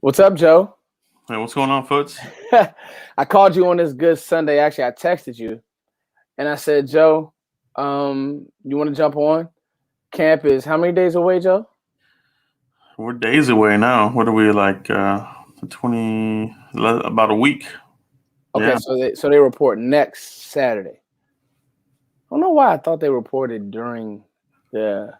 What's up, Joe? Hey, what's going on, Foots? I called you on this good Sunday. Actually, I texted you and I said, Joe, you want to jump on? Camp is how many days away, Joe? We're days away now. What are we like? 20, about a week. Okay, Yeah. so they report next Saturday. I don't know why I thought they reported the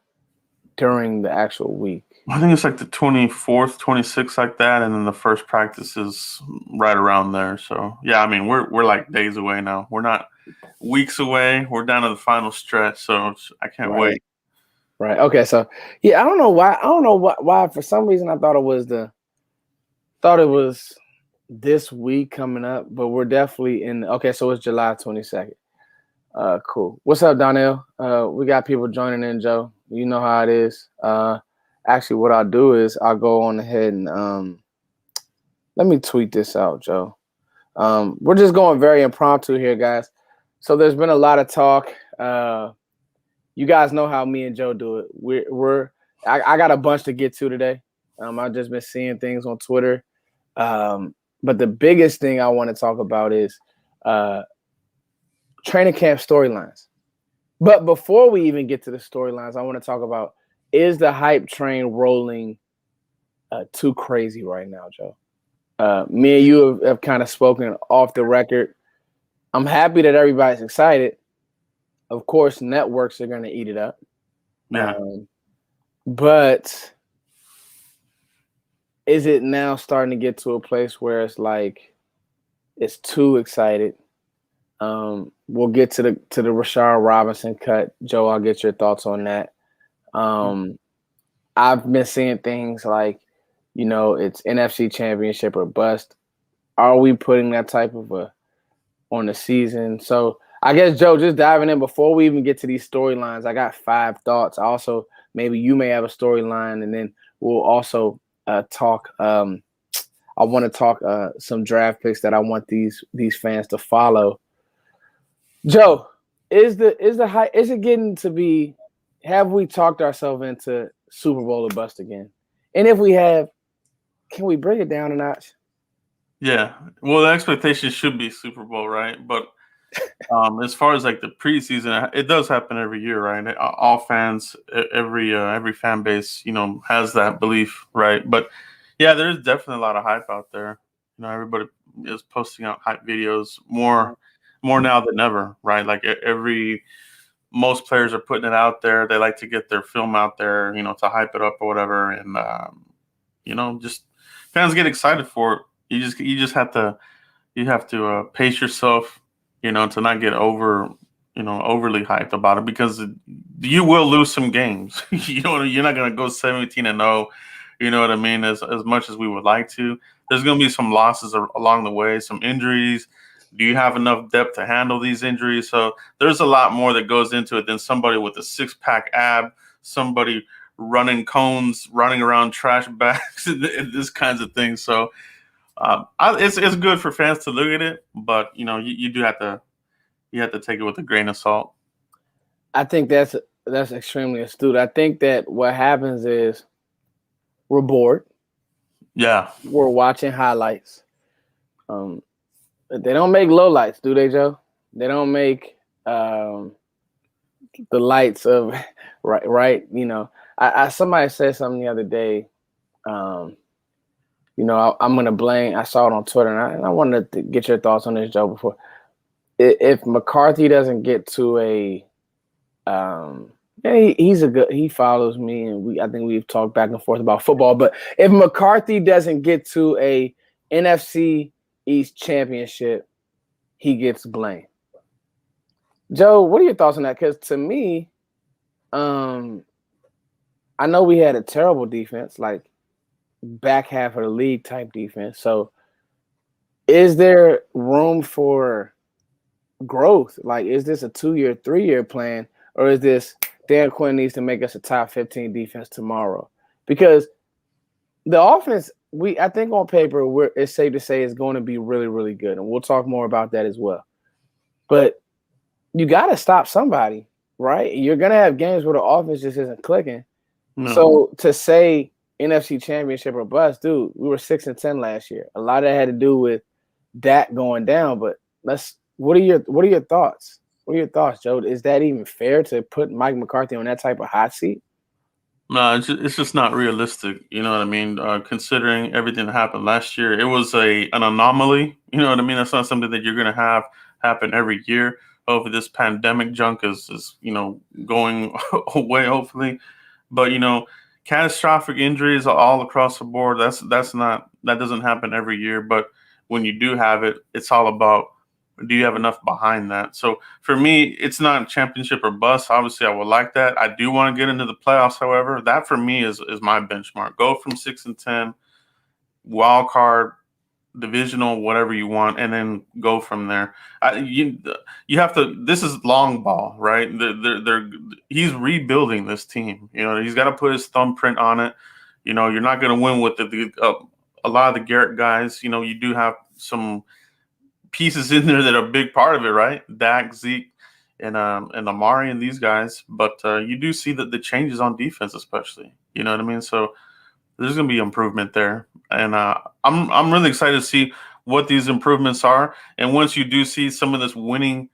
during the actual week. I think it's like the 24th, 26th, like that, and then the first practice is right around there. So yeah, I mean we're like days away now. We're not weeks away. We're down to the final stretch, so I can't Right. wait. Right. Okay. So yeah, I don't know why. I don't know why. For some reason, I thought it was this week coming up, but we're definitely in. Okay, so it's July 22nd. Cool. What's up, Donnell? We got people joining in, Joe. You know how it is. Actually, what I'll do is I'll go on ahead and let me tweet this out, Joe. We're just going very impromptu here, guys. So there's been a lot of talk. You guys know how me and Joe do it. I got a bunch to get to today. I've just been seeing things on Twitter. But the biggest thing I want to talk about is training camp storylines. But before we even get to the storylines, I want to talk about, is the hype train rolling too crazy right now, Joe? Me and you have kind of spoken off the record. I'm happy that everybody's excited. Of course, networks are going to eat it up. Yeah. But is it now starting to get to a place where it's like it's too excited? We'll get to the Rashard Robinson cut. Joe, I'll get your thoughts on that. I've been seeing things like, it's NFC Championship or bust. Are we putting that type of on the season? So I guess, Joe, just diving in before we even get to these storylines, I got 5 thoughts. Also, maybe you may have a storyline, and then we'll also talk. I want to talk some draft picks that I want these fans to follow. Joe, is it getting to be? Have we talked ourselves into Super Bowl or bust again? And if we have, can we bring it down a notch? Yeah. Well, the expectation should be Super Bowl, right? But as far as like the preseason, it does happen every year, right? All fans, every fan base, has that belief, right? But yeah, there's definitely a lot of hype out there. Everybody is posting out hype videos more now than ever, right? Like most players are putting it out there. They like to get their film out there, to hype it up or whatever, and just fans get excited for it. You just have to pace yourself, to not get overly hyped about it, because you will lose some games. You're not going to go 17-0. You know what I mean? As much as we would like to, there's going to be some losses along the way, some injuries. Do you have enough depth to handle these injuries? So there's a lot more that goes into it than somebody with a 6-pack ab, somebody running cones, running around trash bags, and this kinds of things. So it's good for fans to look at it, but you do have to take it with a grain of salt. I think that's extremely astute. I think that what happens is we're bored. Yeah. We're watching highlights. They don't make lowlights, do they, Joe? They don't make the lights of right. I somebody said something the other day. I'm gonna blame. I saw it on Twitter, and I wanted to get your thoughts on this, Joe. Before, if McCarthy doesn't get to a, he's a good. He follows me, and I think we've talked back and forth about football. But if McCarthy doesn't get to a NFC East championship, he gets blamed. Joe, what are your thoughts on that? Because to me, I know we had a terrible defense, like back half of the league type defense. So is there room for growth? Like, is this a 2-year, 3-year plan? Or is this Dan Quinn needs to make us a top 15 defense tomorrow? Because the offense, I think on paper, it's safe to say is going to be really, really good. And we'll talk more about that as well. But you got to stop somebody, right? You're going to have games where the offense just isn't clicking. No. So to say NFC Championship or bust, dude. We were 6-10 last year. A lot of that had to do with Dak going down. But what are your thoughts? What are your thoughts, Joe? Is that even fair to put Mike McCarthy on that type of hot seat? No, it's just not realistic. You know what I mean? Considering everything that happened last year, it was an anomaly. You know what I mean? That's not something that you're going to have happen every year. Hopefully, this pandemic junk is going away. Hopefully, but catastrophic injuries all across the board. That doesn't happen every year. But when you do have it, it's all about, do you have enough behind that? So for me, it's not championship or bust. Obviously, I would like that. I do want to get into the playoffs. However, that for me is my benchmark. Go from 6-10, wild card, divisional, whatever you want, and then go from there. You have to. This is long ball, right? He's rebuilding this team. He's got to put his thumbprint on it. You're not going to win with a lot of the Garrett guys. You do have some pieces in there that are a big part of it, right? Dak, Zeke, and Amari and these guys. But you do see that the changes on defense, especially. You know what I mean? So there's going to be improvement there, and I'm really excited to see what these improvements are. And once you do see some of this winning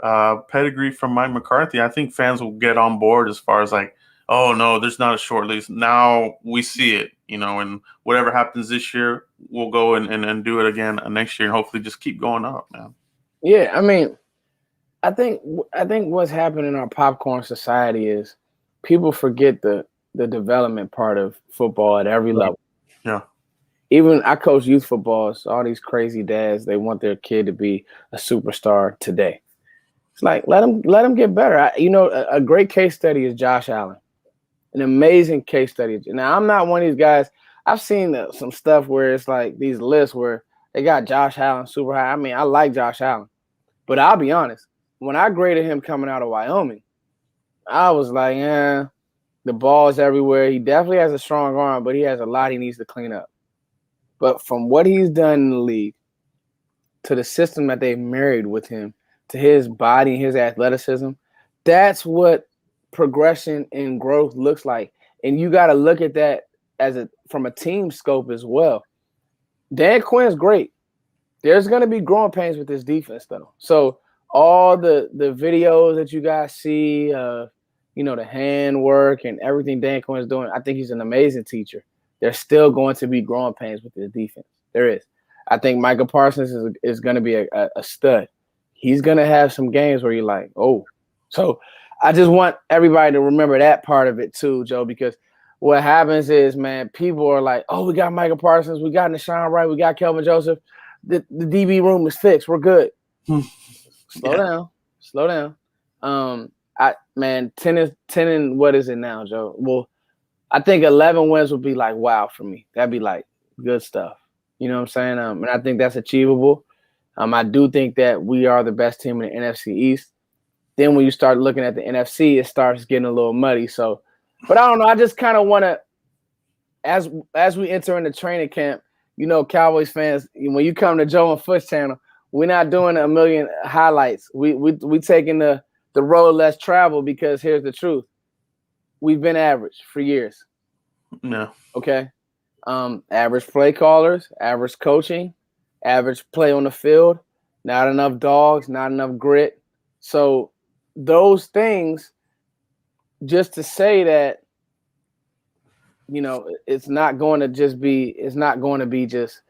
pedigree from Mike McCarthy, I think fans will get on board as far as like, oh no, there's not a short lease. Now we see it, and whatever happens this year, we'll go and do it again next year, and hopefully just keep going up, man. Yeah, I mean, I think what's happening in our popcorn society is people forget the development part of football at every level. Yeah. Even I coach youth football, so all these crazy dads, they want their kid to be a superstar today. It's like, let them get better. A great case study is Josh Allen. An amazing case study. Now, I'm not one of these guys. I've seen some stuff where it's like these lists where they got Josh Allen super high. I mean, I like Josh Allen. But I'll be honest, when I graded him coming out of Wyoming, I was like, the ball's everywhere. He definitely has a strong arm, but he has a lot he needs to clean up. But from what he's done in the league, to the system that they've married with him, to his body, his athleticism, that's what progression and growth looks like. And you got to look at that from a team scope as well. Dan Quinn's great. There's going to be growing pains with this defense, though. So all the videos that you guys see, the hand work and everything Dan Quinn's doing, I think he's an amazing teacher. There's still going to be growing pains with this defense. There is. I think Micah Parsons is going to be a stud. He's going to have some games where you're like, oh. So I just want everybody to remember that part of it too, Joe, because what happens is, man, people are like, oh, we got Micah Parsons, we got Nashawn Wright, we got Kelvin Joseph. The DB room is fixed. We're good. Slow down. 10 and what is it now, Joe? Well, I think 11 wins would be like wow for me. That'd be like good stuff. You know what I'm saying? And I think that's achievable. I do think that we are the best team in the NFC East. Then when you start looking at the NFC, it starts getting a little muddy. So, but I don't know. I just kind of want to, as we enter into training camp, Cowboys fans, when you come to Joe and Foot's channel, we're not doing a million highlights. We taking the road less traveled, because here's the truth. We've been average for years. No. Okay. Average play callers, average coaching, average play on the field, not enough dogs, not enough grit. So those things, just to say that, it's not going to be just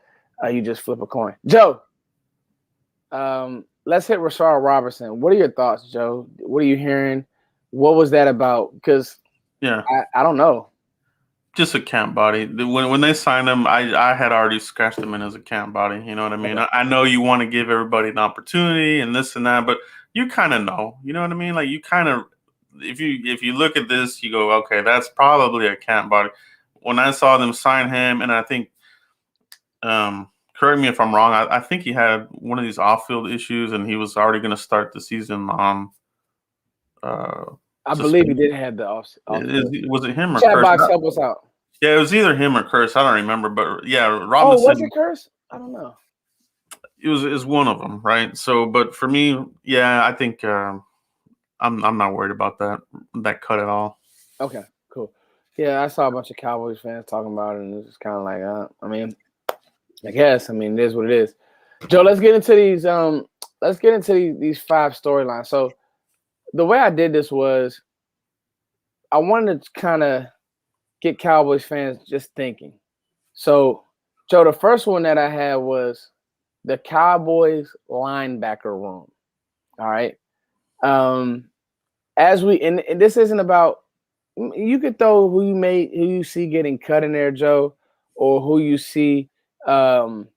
you just flip a coin. Joe, let's hit Rashard Robertson. What are your thoughts, Joe? What are you hearing? What was that about? Because I don't know. Just a camp body. When they signed him, I had already scratched him in as a camp body. You know what I mean? Okay. I know you want to give everybody an opportunity and this and that, but you kind of know. You know what I mean? Like, you kind of, if you look at this, you go, okay, that's probably a camp body. When I saw them sign him, and I think, correct me if I'm wrong, I think he had one of these off-field issues, and he was already going to start the season on. I believe he did have the off. Was it him or Chat Curse? box, help us out. Yeah, it was either him or Curse. I don't remember, but yeah, Robinson. Oh, was it Curse? I don't know. It was one of them, right? So, but for me, yeah, I think I'm not worried about that cut at all. Okay, cool. Yeah, I saw a bunch of Cowboys fans talking about it, and it was kind of like, I mean, I guess, I mean, it is what it is. Joe, let's get into these. Let's get into these 5 storylines. So the way I did this was I wanted to kind of get Cowboys fans just thinking. So, Joe, the first one that I had was the Cowboys linebacker room. All right. As we and this isn't about you could throw who you see getting cut in there, Joe, or who you see not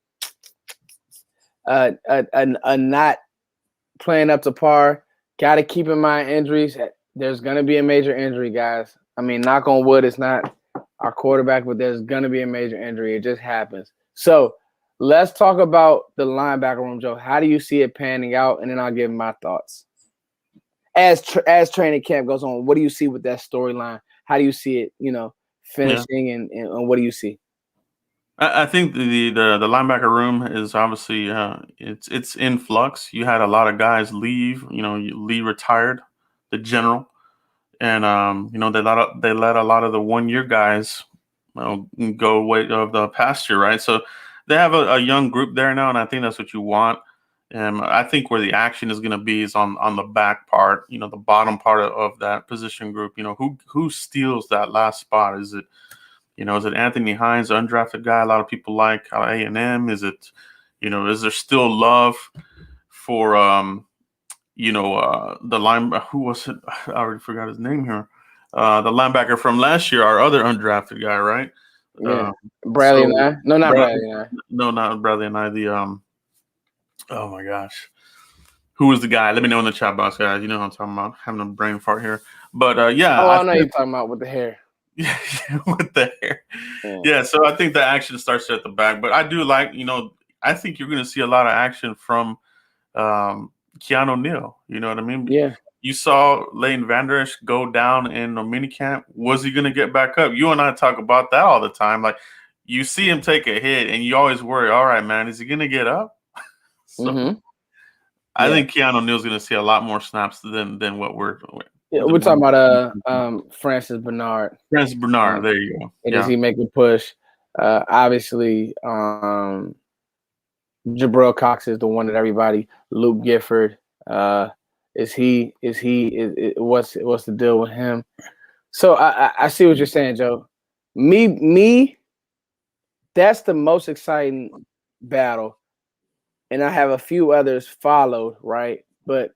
playing up to par. Got to keep in mind injuries. There's going to be a major injury, guys. I mean, knock on wood, it's not our quarterback, but there's going to be a major injury. It just happens. So let's talk about the linebacker room, Joe. How do you see it panning out? And then I'll give my thoughts. As training camp goes on, what do you see with that storyline? How do you see it, finishing, and what do you see? I think the linebacker room is obviously it's in flux. You had a lot of guys leave. Lee retired, the general, and they let a lot of the 1-year guys go away of the pasture, right? So they have a young group there now, and I think that's what you want. And I think where the action is going to be is on the back part, the bottom part of that position group. Who steals that last spot? Is it Anthony Hines, undrafted guy? A lot of people like A&M. Is it, is there still love for the line? Who was it? I already forgot his name here. The linebacker from last year, our other undrafted guy, right? Yeah, Bradley and I. No, not Bradley and I. No, not Bradley and I. Oh my gosh, who was the guy? Let me know in the chat box, guys. You know what I'm talking about. Having a brain fart here, but yeah. Oh, I know you're talking about with the hair. Yeah, with the hair. Yeah, so I think the action starts at the back, but I do like, I think you're going to see a lot of action from Keanu Neal. You know what I mean? Yeah. You saw Leighton Vander Esch go down in a minicamp. Was he going to get back up? You and I talk about that all the time. Like, you see him take a hit, and you always worry, all right, man, is he going to get up? So I think Keanu Neal's going to see a lot more snaps than what we're talking about Francis Bernard. Francis Bernard, there you go. Does he make a push? Obviously, Jabril Cox is the one that everybody. Luke Gifford. What's the deal with him? So I see what you're saying, Joe. Me, that's the most exciting battle. And I have a few others followed, right? But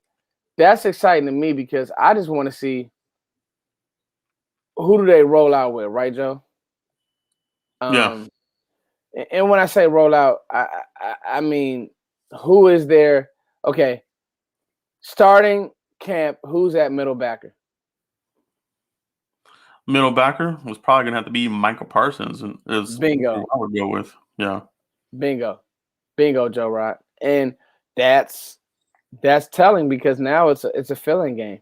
that's exciting to me because I just want to see who do they roll out with, right, Joe? Yeah. And when I say roll out, I mean who is there? Okay, starting camp. Who's at middle backer? Middle backer was probably gonna have to be Michael Parsons, and is bingo. I would go with bingo, Joe Rock, and that's telling because now it's a filling game.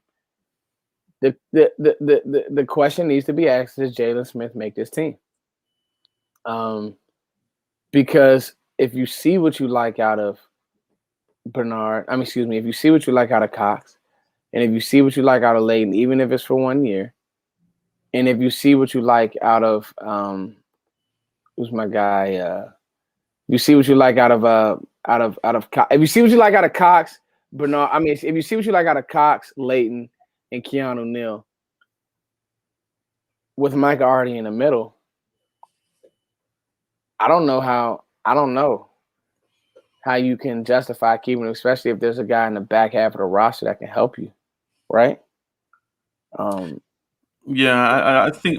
The question needs to be asked: does Jalen Smith make this team? Because if you see what you like out of if you see what you like out of Cox, and if you see what you like out of Leighton, even if it's for 1 year, and if you see what you like out of who's my guy? You see what you like out of if you see what you like out of Cox, Bernard. I mean, if you see what you like out of Cox, Leighton, and Keanu Neal, with Mike already in the middle, I don't know how you can justify keeping him, especially if there's a guy in the back half of the roster that can help you, right? Yeah, I think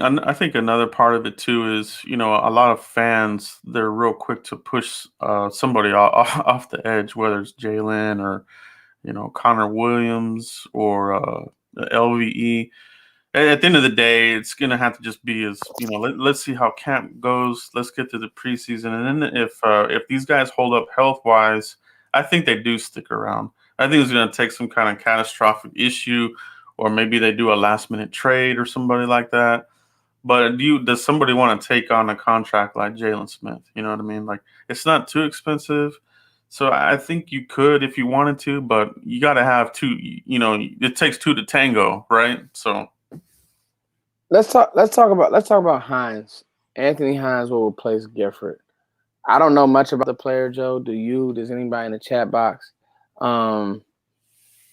another part of it too is a lot of fans, they're real quick to push somebody off the edge, whether it's Jalen or Connor Williams or LVE. At the end of the day, it's gonna have to just be let's see how camp goes. Let's get to the preseason, and then if these guys hold up health wise, I think they do stick around. I think it's gonna take some kind of catastrophic issue, or maybe they do a last minute trade or somebody like that. But does somebody want to take on a contract like Jalen Smith? You know what I mean? Like, it's not too expensive. So I think you could if you wanted to, but you got to have two. It takes two to tango, right? So. Let's talk about Hines. Anthony Hines will replace Gifford. I don't know much about the player, Joe. Do you? Does anybody in the chat box? Um,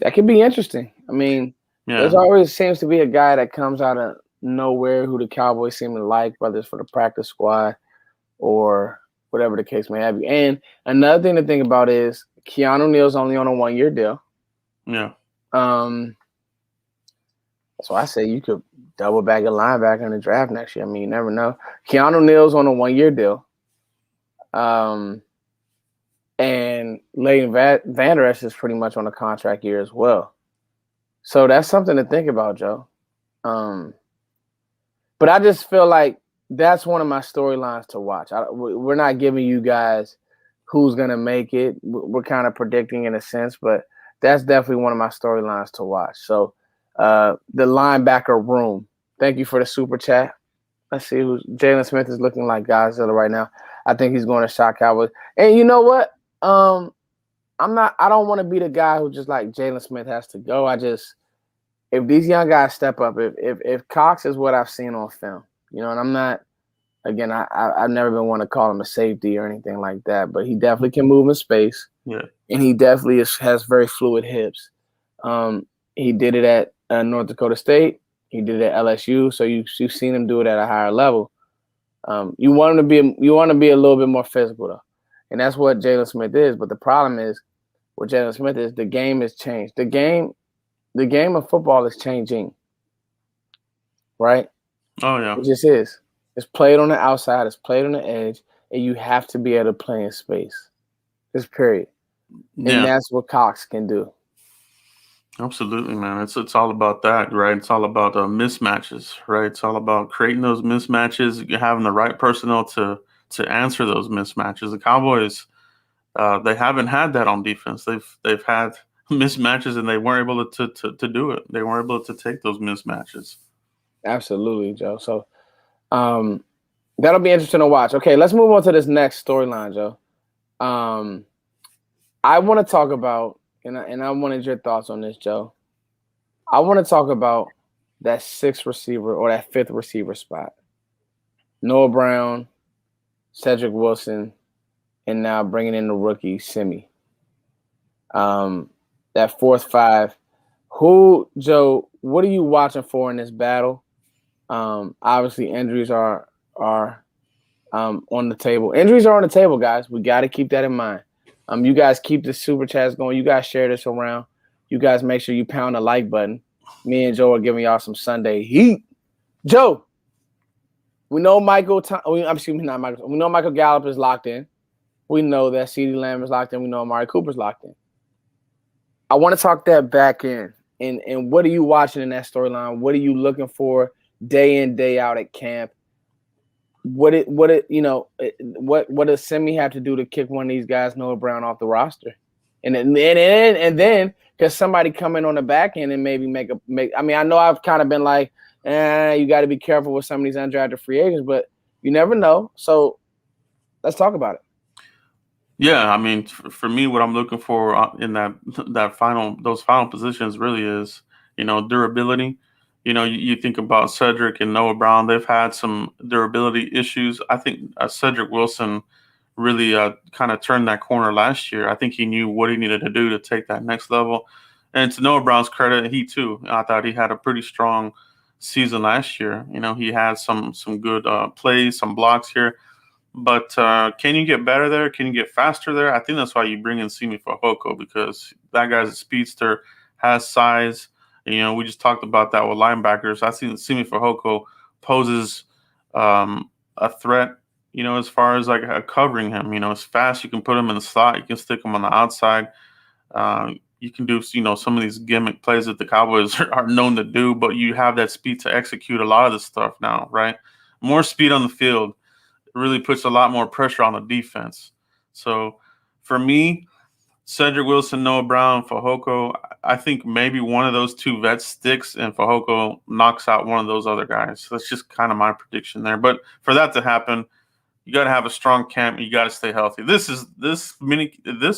that could be interesting. I mean, there's Yeah, always seems to be a guy that comes out of nowhere who the Cowboys seem to like, whether it's for the practice squad or whatever the case may have. And another thing to think about is Keanu Neal's only on a 1 year deal. yeah. Um, so I say you could double back a linebacker in the draft next year. I mean, you never know. Keanu Neal's on a 1 year deal. Um, and Leighton Vander Esch is pretty much on a contract year as well. So that's something to think about, Joe. But I just feel like that's one of my storylines to watch. We're not giving you guys who's going to make it. We're kind of predicting in a sense, but that's definitely one of my storylines to watch. So the linebacker room. Thank you for the super chat. Let's see who's Jalen Smith is looking like Godzilla right now. I think he's going to shock Cowboys. And you know what? I don't want to be the guy who just like Jalen Smith has to go. If these young guys step up, if Cox is what I've seen on film, and I'm not, again, I've never been one to call him a safety or anything like that, but he definitely can move in space. Yeah. And he definitely has very fluid hips. He did it at North Dakota State. He did it at LSU. So you've seen him do it at a higher level. You want him to be a little bit more physical though, and that's what Jalen Smith is. But the problem is, with Jalen Smith is the game has changed. The game of football is changing, right? Oh yeah. It just is. It's played on the outside. It's played on the edge, and you have to be able to play in space. Just period. Yeah. And that's what Cox can do. Absolutely, man. It's all about that, right? It's all about mismatches, right? It's all about creating those mismatches, having the right personnel to answer those mismatches. The Cowboys, they haven't had that on defense. They've had mismatches and they weren't able to do it. They weren't able to take those mismatches. Absolutely, Joe. So that'll be interesting to watch. Okay, let's move on to this next storyline, Joe. I want to talk about, and I wanted your thoughts on this, Joe. I want to talk about that sixth receiver or that fifth receiver spot. Noah Brown, Cedric Wilson, and now bringing in the rookie, Simi. That fourth five. Who, Joe, what are you watching for in this battle? Obviously, injuries are on the table. Injuries are on the table, guys. We got to keep that in mind. You guys keep the super chats going. You guys share this around. You guys make sure you pound the like button. Me and Joe are giving y'all some Sunday heat. Joe, we know not Michael. We know Michael Gallup is locked in. We know that CeeDee Lamb is locked in. We know Amari Cooper's locked in. I want to talk that back in. And what are you watching in that storyline? What are you looking for day in, day out at camp? What does Simi have to do to kick one of these guys, Noah Brown, off the roster? And then because somebody come in on the back end and maybe make. I mean, I know I've kind of been like, you got to be careful with some of these undrafted free agents, but you never know. So let's talk about it. Yeah, I mean, for me, what I'm looking for in those final positions really is, durability. You think about Cedric and Noah Brown; they've had some durability issues. I think Cedric Wilson really kind of turned that corner last year. I think he knew what he needed to do to take that next level. And to Noah Brown's credit, I thought he had a pretty strong season last year. He had some good plays, some blocks here. But can you get better there? Can you get faster there? I think that's why you bring in Simi Fehoko, because that guy's a speedster, has size. We just talked about that with linebackers. I think Simi Fehoko poses a threat, as far as like covering him. It's fast. You can put him in the slot. You can stick him on the outside. You can do, some of these gimmick plays that the Cowboys are known to do, but you have that speed to execute a lot of this stuff now, right? More speed on the field really puts a lot more pressure on the defense. So for me, Cedric Wilson, Noah Brown, Fehoko, I think maybe one of those two vets sticks and Fehoko knocks out one of those other guys. So that's just kind of my prediction there. But for that to happen, you got to have a strong camp. You got to stay healthy. This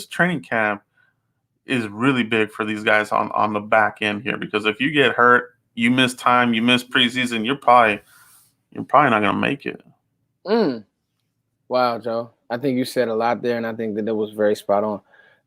training camp is really big for these guys on the back end here, because if you get hurt, you miss time, you miss preseason, you're probably not gonna make it. Wow, Joe. I think you said a lot there, and I think that it was very spot on.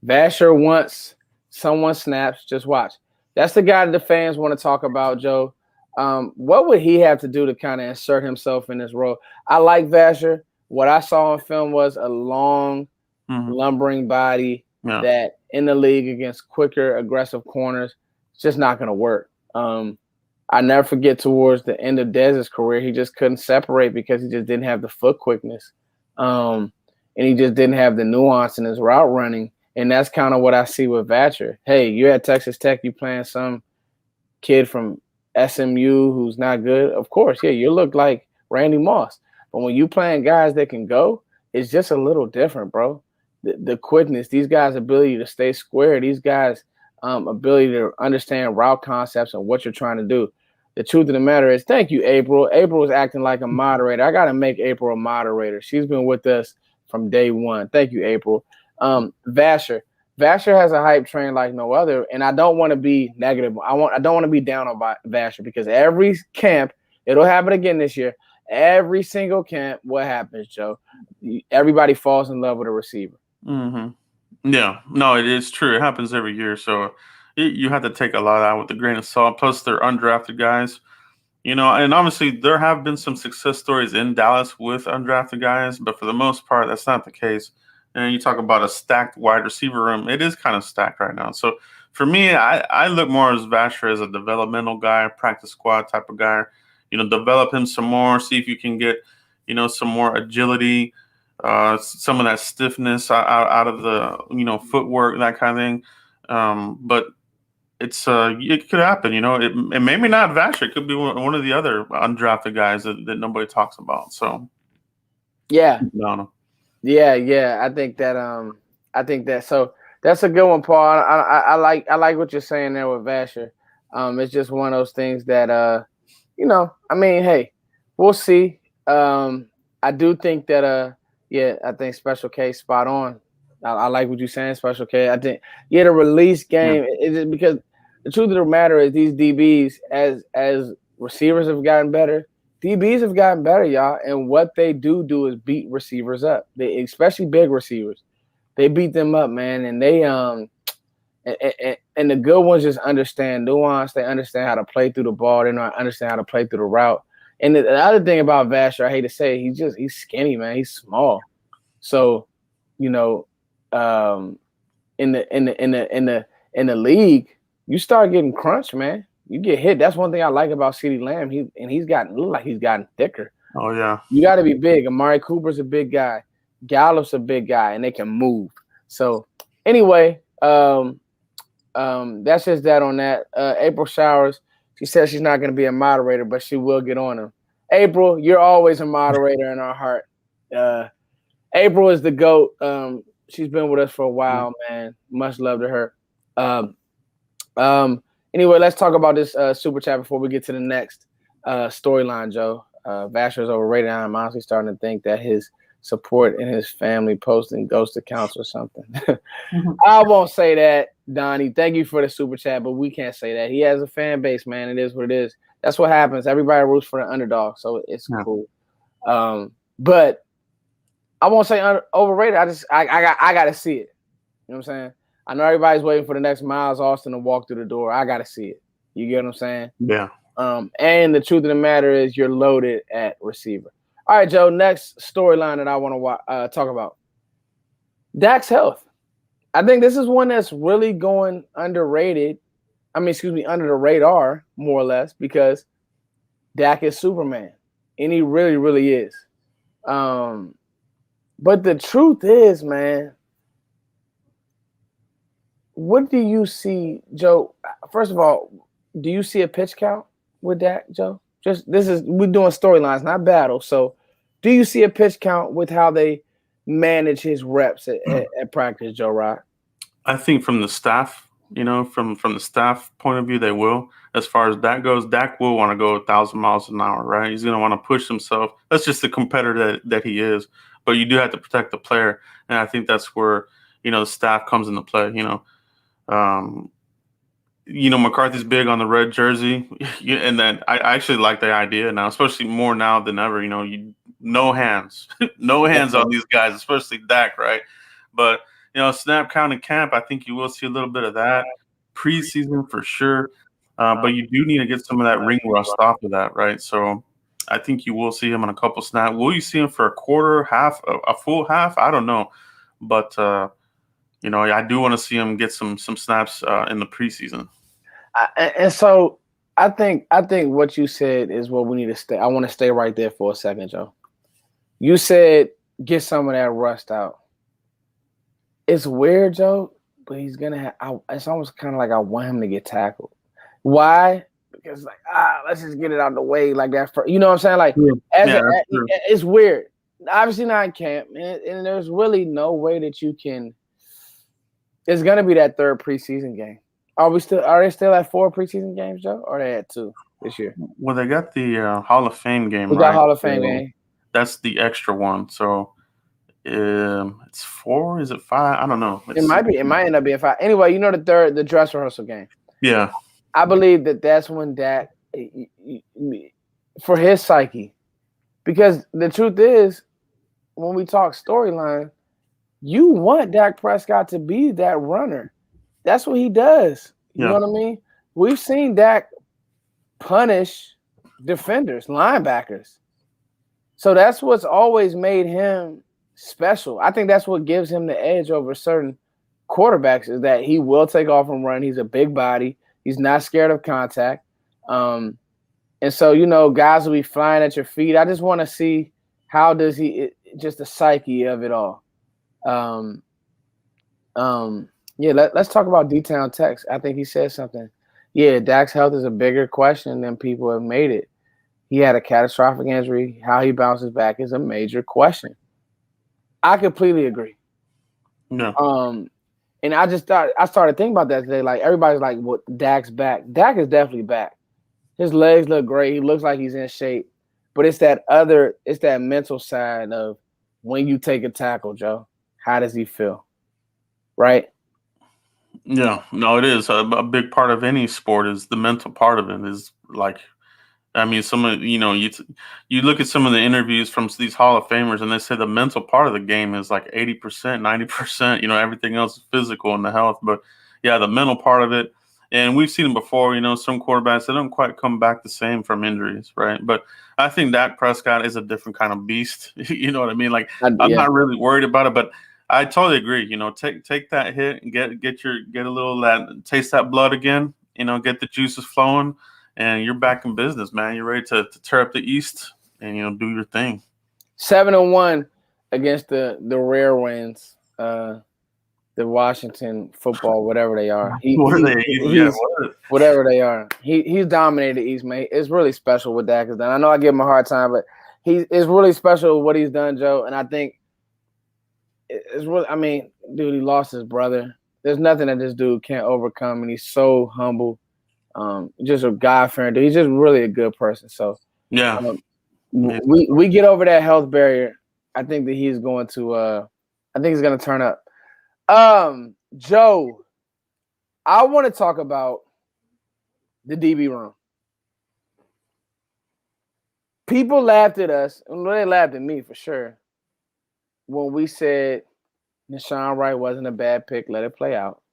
Vasher wants someone snaps. Just watch. That's the guy that the fans want to talk about, Joe. What would he have to do to kind of insert himself in this role? I like Vasher. What I saw on film was a long, lumbering body that in the league against quicker, aggressive corners, it's just not going to work. I never forget towards the end of Dez's career, he just couldn't separate because he just didn't have the foot quickness. And he just didn't have the nuance in his route running. And that's kind of what I see with Vasher. Hey, you're at Texas Tech, you playing some kid from SMU who's not good. Of course, yeah, you look like Randy Moss. But when you playing guys that can go, it's just a little different, bro. The quickness, these guys' ability to stay square, these guys' ability to understand route concepts and what you're trying to do. The truth of the matter is, thank you, April. April is acting like a moderator. I got to make April a moderator. She's been with us from day one. Thank you, April. Vasher. Vasher has a hype train like no other, and I don't want to be negative. I don't want to be down on Vasher because every camp, it'll happen again this year. Every single camp, what happens, Joe? Everybody falls in love with a receiver. Yeah, no, it is true. It happens every year, so you have to take a lot out with a grain of salt. Plus, they're undrafted guys, and obviously there have been some success stories in Dallas with undrafted guys, but for the most part, that's not the case. And you talk about a stacked wide receiver room; it is kind of stacked right now. So for me, I look more as Vasher as a developmental guy, practice squad type of guy. Develop him some more, see if you can get, some more agility. Some of that stiffness out of the footwork, that kind of thing. But it could happen. It maybe not Vasher. It could be one of the other undrafted guys that nobody talks about. So yeah, no. Yeah. I think that. So that's a good one, Paul. I like what you're saying there with Vasher. It's just one of those things that I mean, hey, we'll see. I do think that yeah, I think Special K spot on. I like what you're saying, Special K. I think the release game is because the truth of the matter is these DBs as receivers have gotten better. DBs have gotten better, y'all, and what they do is beat receivers up. They especially big receivers. They beat them up, man, and they and the good ones just understand nuance. They understand how to play through the ball. They understand how to play through the route. And the other thing about Vasher, I hate to say, he's skinny, man. He's small. So, in the league, you start getting crunched, man. You get hit. That's one thing I like about CeeDee Lamb. He's gotten thicker. Oh yeah. You got to be big. Amari Cooper's a big guy. Gallup's a big guy, and they can move. So anyway, that's just that on that. April Showers. She says she's not going to be a moderator, but she will get on him. April, you're always a moderator in our heart. April is the GOAT. She's been with us for a while, man. Much love to her. Anyway, let's talk about this super chat before we get to the next storyline, Joe. Vasher's overrated. I'm honestly starting to think that his support in his family posting ghost accounts or something. I won't say that, Donnie. Thank you for the super chat, but we can't say that. He has a fan base, man. It is what it is. That's what happens. Everybody roots for the underdog, so it's cool. But I won't say overrated. I got to see it. You know what I'm saying? I know everybody's waiting for the next Miles Austin to walk through the door. I got to see it. You get what I'm saying? Yeah. And the truth of the matter is you're loaded at receiver. All right, Joe, next storyline that I want to talk about. Dak's health. I think this is one that's really going underrated. Under the radar, more or less, because Dak is Superman. And he really, really is. But the truth is, man, what do you see, Joe? First of all, do you see a pitch count with Dak, Joe? We're doing storylines, not battles. So do you see a pitch count with how they manage his reps at practice, Joe Rod? I think from the staff, from the staff point of view, they will. As far as that goes, Dak will want to go 1,000 miles an hour, right? He's going to want to push himself. That's just the competitor that he is. But you do have to protect the player. And I think that's where, the staff comes into play, McCarthy's big on the red jersey, and then I actually like the idea now, especially more now than ever. No hands, no hands on these guys, especially Dak, right? But snap count in camp, I think you will see a little bit of that preseason for sure. But you do need to get some of that ring rust off of that, right? So I think you will see him on a couple snaps. Will you see him for a quarter, half, a full half? I don't know, but I do want to see him get some snaps in the preseason. And so I think what you said is what we need to stay. I want to stay right there for a second, Joe. You said get some of that rust out. It's weird, Joe, but he's gonna have. It's almost kind of like I want him to get tackled. Why? Because let's just get it out of the way like that. You know what I'm saying? Like it's weird. Obviously not in camp, and there's really no way that you can. It's gonna be that third preseason game. Are they still at 4 preseason games, Joe? Or are they at 2 this year? Well, they got the Hall of Fame game, we got Hall of Fame game. That's the extra one. So it's 4. Is it 5? I don't know. It might end up being 5. Anyway, the dress rehearsal game. Yeah. I believe that's when Dak, for his psyche, because the truth is, when we talk storyline, you want Dak Prescott to be that runner. That's what he does. You know what I mean? We've seen Dak punish defenders, linebackers. So that's what's always made him special. I think that's what gives him the edge over certain quarterbacks is that he will take off and run. He's a big body. He's not scared of contact. And so, guys will be flying at your feet. I just want to see how does just the psyche of it all. Let's talk about D-Town Tex. I think he said something. Yeah, Dak's health is a bigger question than people have made it. He had a catastrophic injury. How he bounces back is a major question. I completely agree. No. And I started thinking about that today. Like everybody's like, "Well, Dak's back." Dak is definitely back. His legs look great. He looks like he's in shape. But it's that mental side of when you take a tackle, Joe. How does he feel? Right? Yeah, no, it is a big part of any sport is the mental part of it is like, I mean, some of you look at some of the interviews from these Hall of Famers and they say the mental part of the game is like 80%, 90%, everything else is physical and the health, but yeah, the mental part of it. And we've seen it before, some quarterbacks, they don't quite come back the same from injuries, right? But I think Dak Prescott is a different kind of beast. You know what I mean? Like, I'm not really worried about it, but I totally agree. Take that hit and get a little that taste that blood again. Get the juices flowing, and you're back in business, man. You're ready to tear up the East and do your thing. 7-1 against the rare wins, the Washington football, whatever they are. Whatever they are. He's dominated the East, mate. It's really special what Dak has done. I know I give him a hard time, but it's really special what he's done, Joe. And I think. It's really, I mean, dude, he lost his brother. There's nothing that this dude can't overcome, and he's so humble. Just a God-fearing dude. He's just really a good person. So, yeah, we get over that health barrier. I think that he's going to. I think he's going to turn up. Joe, I want to talk about the DB room. People laughed at us, and they laughed at me for sure. When we said Nahshon Wright wasn't a bad pick, let it play out.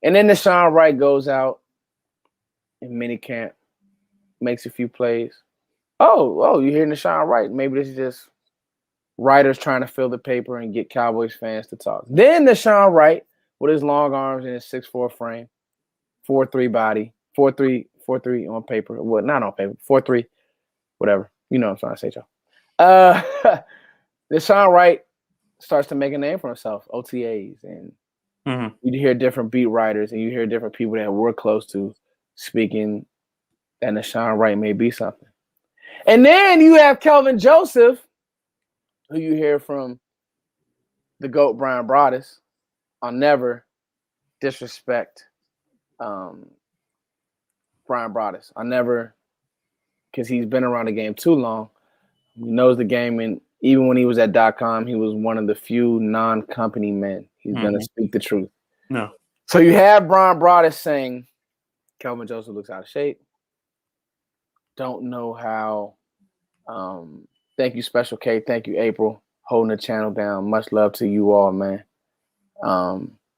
And then Nahshon Wright goes out in minicamp, makes a few plays. Oh, you hear Nahshon Wright. Maybe this is just writers trying to fill the paper and get Cowboys fans to talk. Then Nahshon Wright, with his long arms and his 6'4" frame, 4'3" body, 4'3" on paper. Well, not on paper, 4'3", whatever. You know what I'm trying to say, Joe. Nahshon Wright starts to make a name for himself, OTAs, and you hear different beat writers and you hear different people that we're close to speaking that Nahshon Wright may be something. And then you have Kelvin Joseph, who you hear from the GOAT Brian Broaddus. I'll never disrespect Brian Broaddus. I'll never, because he's been around the game too long. He knows the game, and even when he was at .com, he was one of the few non-company men. He's going to speak the truth. No. So you have Brian Broaddus saying Kelvin Joseph looks out of shape. Don't know how. Thank you, Special K. Thank you, April, holding the channel down. Much love to you all, man.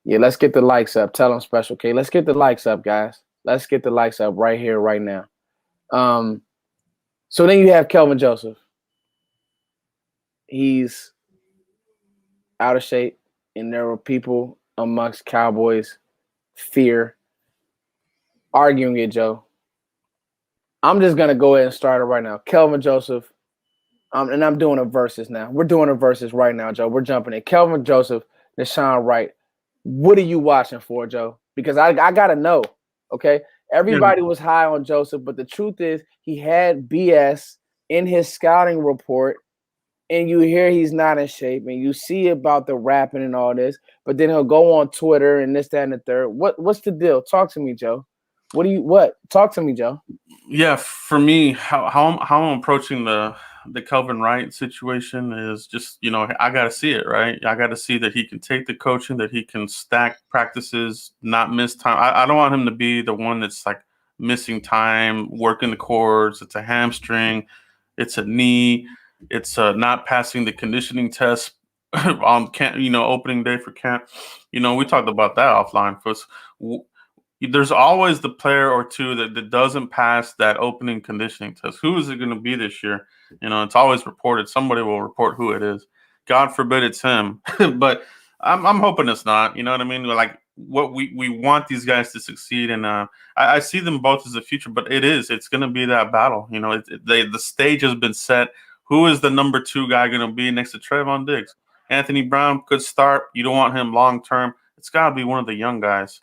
Yeah, let's get the likes up. Tell them, Special K. Let's get the likes up, guys. Let's get the likes up right here, right now. So then you have Kelvin Joseph. He's out of shape, and there were people amongst Cowboys fear arguing it, Joe. I'm just gonna go ahead and start it right now. Kelvin Joseph, and I'm doing a versus now. We're doing a versus right now, Joe. We're jumping in. Kelvin Joseph, Deshaun Wright. What are you watching for, Joe? Because I gotta know. Okay, everybody was high on Joseph, but the truth is he had BS in his scouting report, and you hear he's not in shape, and you see about the rapping and all this, but then he'll go on Twitter and this, that, and the third. What's the deal? Talk to me, Joe. What? Talk to me, Joe. Yeah, for me, how I'm approaching the Kelvin Wright situation is just, I got to see it, right? I got to see that he can take the coaching, that he can stack practices, not miss time. I don't want him to be the one that's like missing time, working the cords. It's a hamstring, it's a knee, it's not passing the conditioning test on camp, opening day for camp. We talked about that offline. There's always the player or two that doesn't pass that opening conditioning test. Who is it going to be this year? It's always reported. Somebody will report who it is. God forbid it's him. But I'm hoping it's not. You know what I mean? Like, what we want these guys to succeed. And I see them both as the future, but it's going to be that battle. The stage has been set. Who is the number 2 guy going to be next to Trayvon Diggs? Anthony Brown could start. You don't want him long term. It's got to be one of the young guys.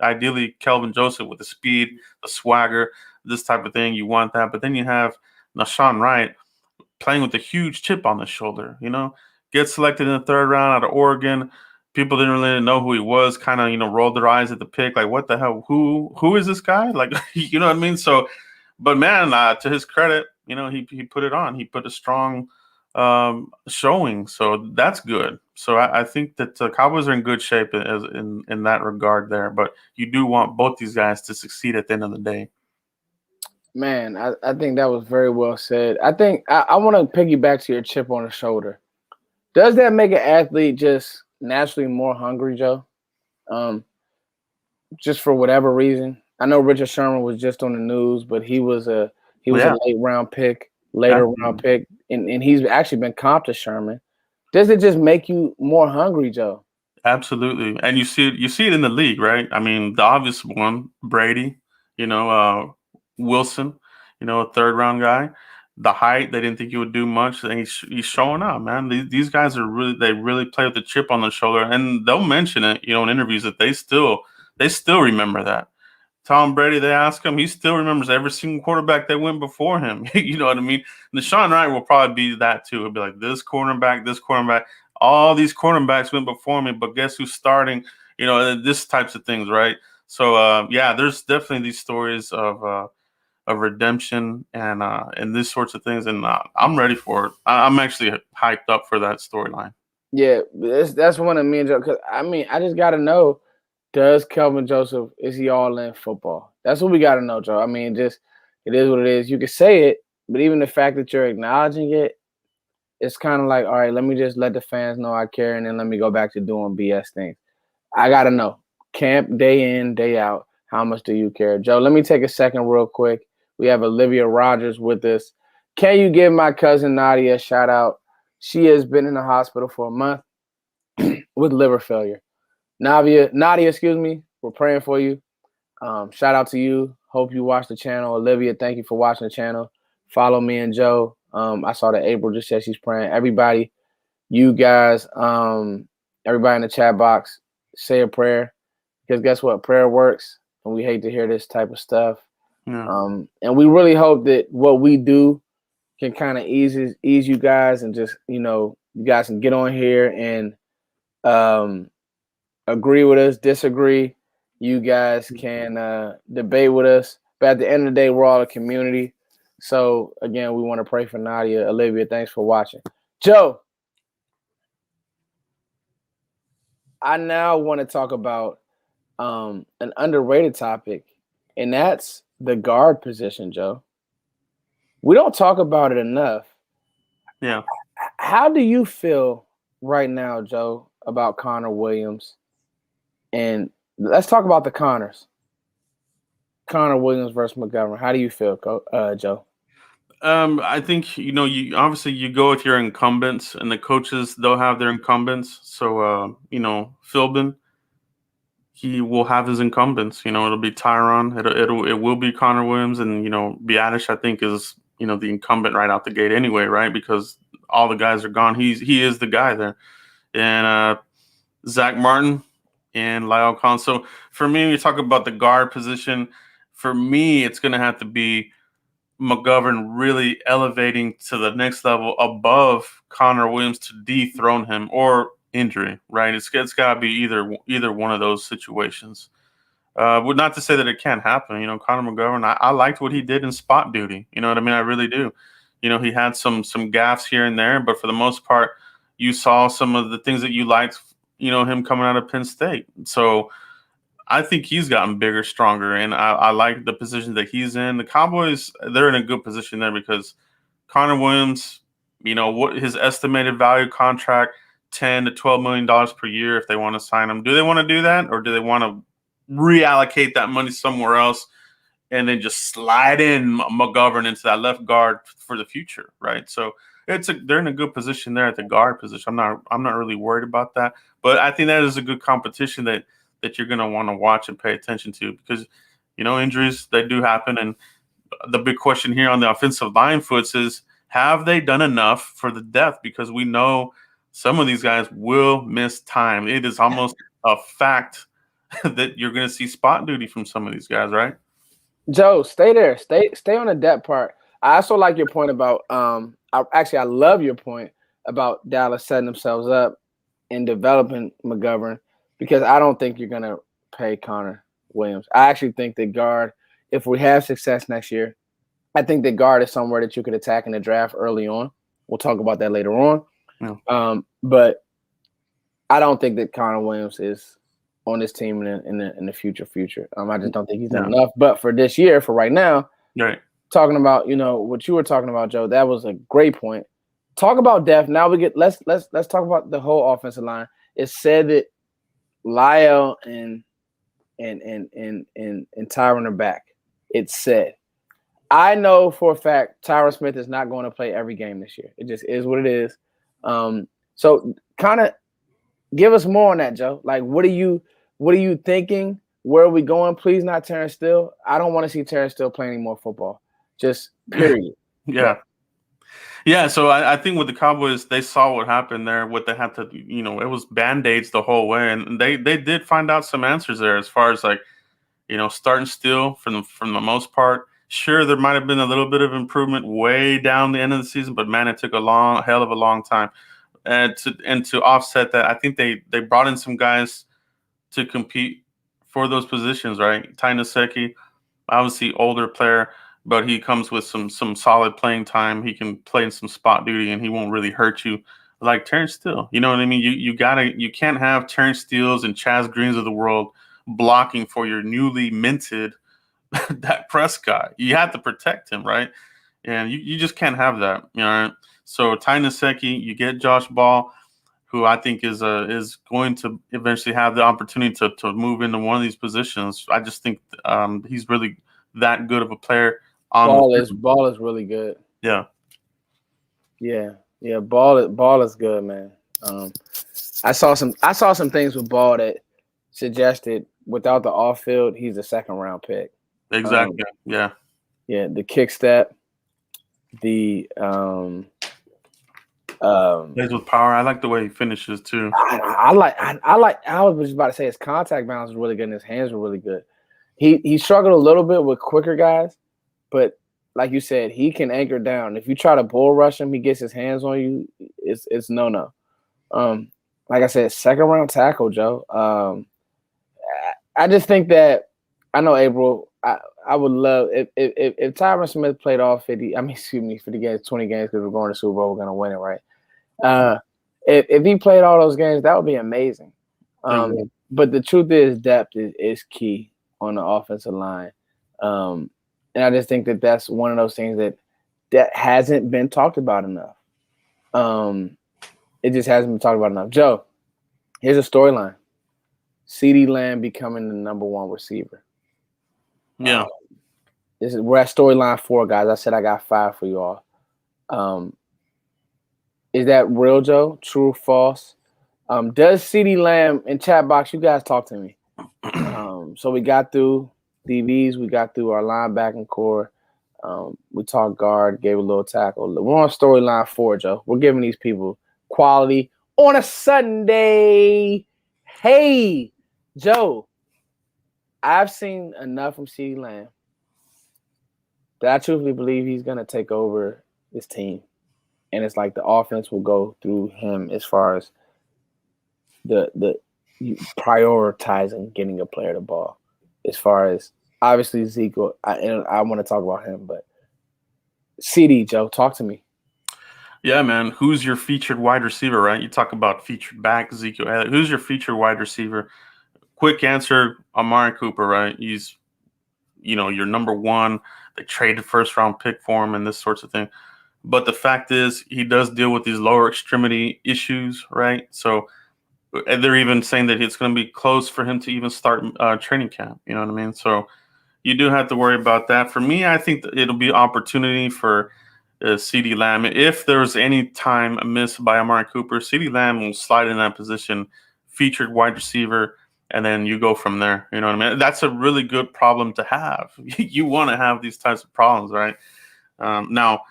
Ideally, Kelvin Joseph with the speed, the swagger, this type of thing. You want that. But then you have Deshaun Wright playing with a huge chip on his shoulder, Gets selected in the 3rd round out of Oregon. People didn't really know who he was, kind of, rolled their eyes at the pick. Like, what the hell? Who is this guy? Like, you know what I mean? So, but man, to his credit, he put it on. He put a strong showing, so that's good. So I think that the Cowboys are in good shape in that regard there. But you do want both these guys to succeed at the end of the day. Man, I think that was very well said. I think I want to piggyback to your chip on the shoulder. Does that make an athlete just naturally more hungry, Joe? Just for whatever reason. I know Richard Sherman was just on the news, but he was a late round pick, round pick, and he's actually been comped to Sherman. Does it just make you more hungry, Joe? Absolutely, and you see it in the league, right? I mean, the obvious one, Brady, Wilson, a 3rd round guy. The height, they didn't think he would do much, and he's showing up, man. These guys really play with the chip on their shoulder, and they'll mention it, in interviews that they still remember that. Tom Brady, they ask him, he still remembers every single quarterback that went before him. You know what I mean? And Deshaun Wright will probably be that too. He'll be like, this cornerback. All these cornerbacks went before me, but guess who's starting? This types of things, right? So, there's definitely these stories of redemption and these sorts of things, and I'm ready for it. I'm actually hyped up for that storyline. Yeah, that's one of me and Joe. Because I just got to know. Does Kelvin Joseph, is he all in football? That's what we got to know, Joe. It is what it is. You can say it, but even the fact that you're acknowledging it, it's kind of like, all right, let me just let the fans know I care, and then let me go back to doing BS things. I got to know. Camp, day in, day out, how much do you care? Joe, let me take a second real quick. We have Olivia Rogers with us. Can you give my cousin Nadia a shout out? She has been in the hospital for a month with liver failure. Nadia, excuse me. We're praying for you. Shout out to you. Hope you watch the channel. Olivia, thank you for watching the channel. Follow me and Joe. I saw that April just said she's praying. Everybody, you guys, everybody in the chat box, say a prayer. Because guess what? Prayer works. And we hate to hear this type of stuff. Yeah. And we really hope that what we do can kind of ease you guys, and just, you guys can get on here and agree with us, disagree. You guys can debate with us. But at the end of the day, we're all a community. So, again, we want to pray for Nadia. Olivia, thanks for watching. Joe, I now want to talk about an underrated topic, and that's the guard position, Joe. We don't talk about it enough. Yeah. How do you feel right now, Joe, about Connor Williams? And let's talk about the Connors. Connor Williams versus McGovern. How do you feel, Joe? I think you obviously you go with your incumbents, and the coaches they'll have their incumbents. So Philbin, he will have his incumbents. It'll be Tyron. It will be Connor Williams, and Biadish I think is the incumbent right out the gate anyway, right? Because all the guys are gone. He is the guy there, and Zach Martin and Lyle Collins. So for me, when you talk about the guard position, for me it's going to have to be McGovern really elevating to the next level above Connor Williams to dethrone him or injury, right? It's got to be either one of those situations. But not to say that it can't happen. Connor McGovern, I liked what he did in spot duty. You know what I mean? I really do. He had some gaffes here and there, but for the most part, you saw some of the things that you liked, him coming out of Penn State. So I think he's gotten bigger, stronger, and I like the position that he's in. The Cowboys, they're in a good position there because Connor Williams, what his estimated value contract, $10 to $12 million per year if they want to sign him. Do they want to do that, or do they want to reallocate that money somewhere else and then just slide in McGovern into that left guard for the future, right? So they're in a good position there at the guard position. I'm not really worried about that, but I think that is a good competition that you're going to want to watch and pay attention to because, injuries, they do happen. And the big question here on the offensive line foots is, have they done enough for the depth? Because we know some of these guys will miss time. It is almost a fact that you're going to see spot duty from some of these guys, right? Joe, stay there. Stay on the depth part. I also like your point about I love your point about Dallas setting themselves up and developing McGovern because I don't think you're gonna pay Connor Williams. I actually think that guard, if we have success next year, I think that guard is somewhere that you could attack in the draft early on. We'll talk about that later on. Yeah. But I don't think that Connor Williams is on this team in the future. I just don't think he's done enough. But for this year, for right now, right. Talking about what you were talking about, Joe, that was a great point. Talk about depth. Now let's talk about the whole offensive line. It's said that Lyle and Tyron are back. It's said. I know for a fact Tyron Smith is not going to play every game this year. It just is what it is. So kind of give us more on that, Joe. Like, what are you thinking? Where are we going? Please not Terrence Steele. I don't want to see Terrence Steele play any more football. Just period. Yeah. Yeah, so I think with the Cowboys, they saw what happened there. What they had to, it was Band-Aids the whole way, and they did find out some answers there as far as starting Steele from the most part. Sure, there might have been a little bit of improvement way down the end of the season, but man, it took a hell of a long time. And to offset that, I think they brought in some guys to compete for those positions, right? Ty Nsekhe, obviously older player, but he comes with some solid playing time. He can play in some spot duty, and he won't really hurt you like Terrence Steele. You know what I mean? You can't have Terrence Steele's and Chaz Greens of the world blocking for your newly minted Dak Prescott. You have to protect him, right? And you just can't have that. So Ty Nsekhe, you get Josh Ball, who I think is going to eventually have the opportunity to move into one of these positions. I just think he's really that good of a player. Ball is really good. Yeah. Ball is good, man. I saw some things with Ball that suggested without the off field, he's a second round pick. Exactly. Yeah. The kick step, the plays with power. I like the way he finishes too. I was just about to say his contact balance was really good and his hands were really good. He struggled a little bit with quicker guys, but like you said, he can anchor down. If you try to bull rush him, he gets his hands on you. It's no. Like I said, second round tackle, Joe. I just think that I know April. I would love if Tyron Smith played all 50 games, 20 games because we're going to Super Bowl, we're going to win it, right? If he played all those games, that would be amazing. but the truth is, depth is key on the offensive line, um, and I just think that that's one of those things that hasn't been talked about enough. Um, it just hasn't been talked about enough. Joe, here's a storyline: CeeDee Lamb becoming the number one receiver. Yeah. We're at storyline 4, guys. I said I got 5 for you all. Is that real, Joe? True or false? Does CeeDee Lamb in chat box? You guys talk to me. So we got through DBs, we got through our linebacking core. We talked guard, gave a little tackle. We're on storyline 4, Joe. We're giving these people quality on a Sunday. Hey, Joe, I've seen enough from CeeDee Lamb that I truthfully believe he's gonna take over this team, and it's like the offense will go through him as far as the prioritizing getting a player the ball. As far as obviously Zeke, I want to talk about him, but CD, Joe, talk to me. Yeah, man. Who's your featured wide receiver, right? You talk about featured back, Ezekiel Elliott. Who's your featured wide receiver? Quick answer, Amari Cooper, right? He's, your number one. They traded first round pick for him and this sorts of thing. But the fact is, he does deal with these lower extremity issues, right? So and they're even saying that it's going to be close for him to even start training camp. You know what I mean? So you do have to worry about that. For me, I think that it'll be an opportunity for CeeDee Lamb. If there's any time missed by Amari Cooper, CeeDee Lamb will slide in that position, featured wide receiver, and then you go from there. You know what I mean? That's a really good problem to have. You want to have these types of problems, right? Now,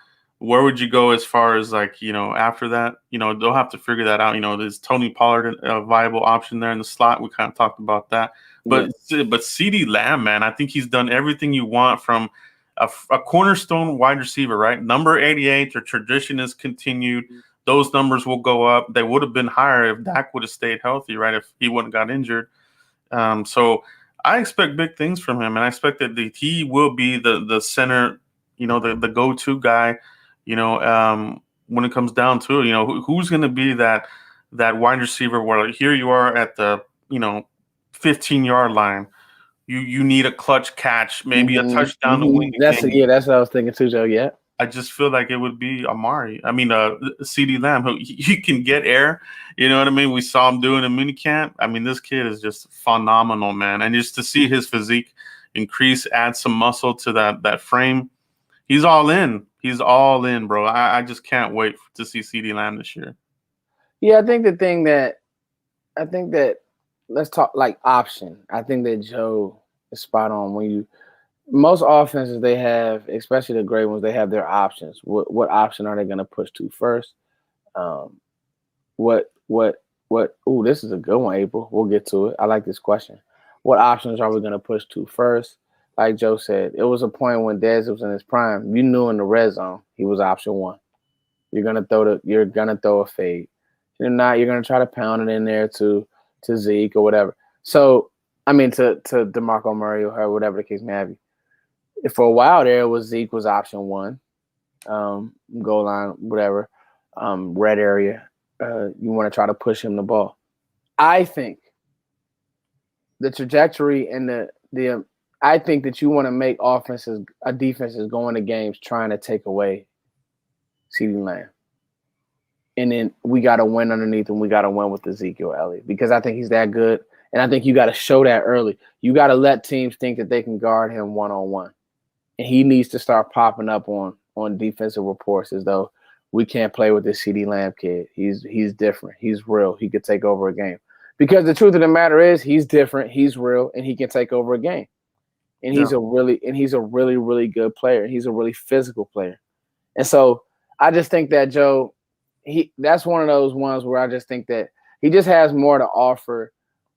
where would you go as far as after that? They'll have to figure that out. Is Tony Pollard a viable option there in the slot? We kind of talked about that. But CeeDee Lamb, man, I think he's done everything you want from a cornerstone wide receiver, right? Number 88, the tradition is continued. Those numbers will go up. They would have been higher if Dak would have stayed healthy, right? If he wouldn't got injured. So I expect big things from him, and I expect that he will be the center, the go-to guy. When it comes down to it, who's going to be that wide receiver where here you are at the 15-yard line. You need a clutch catch, maybe a touchdown to win the game. That's what I was thinking too, Joe. Yeah. I just feel like it would be Amari. I mean, CeeDee Lamb, who he can get air. You know what I mean? We saw him doing a mini camp. I mean, this kid is just phenomenal, man. And just to see his physique increase, add some muscle to that frame, he's all in. He's all in, bro. I just can't wait to see CeeDee Lamb this year. Yeah, I think that let's talk like option. I think that Joe is spot on. Most offenses they have, especially the great ones, they have their options. What option are they going to push to first? What? Ooh, this is a good one, April. We'll get to it. I like this question. What options are we going to push to first? Like Joe said, it was a point when Dez was in his prime. You knew in the red zone he was option one. You're gonna throw a fade. You're not. You're gonna try to pound it in there to Zeke or whatever. So I mean to DeMarco Murray or whatever the case may be. For a while there, Zeke was option one, goal line, whatever, red area. You want to try to push him the ball. I think the trajectory and I think that you want to make defenses go into games trying to take away CeeDee Lamb. And then we got to win underneath him. We got to win with Ezekiel Elliott because I think he's that good. And I think you got to show that early. You got to let teams think that they can guard him one-on-one. And he needs to start popping up on defensive reports as though we can't play with this CeeDee Lamb kid. He's different. He's real. He could take over a game. Because the truth of the matter is he's different, he's real, and he can take over a game. And he's a really, really good player. He's a really physical player. And so I just think that Joe, that's one of those ones where I just think that he just has more to offer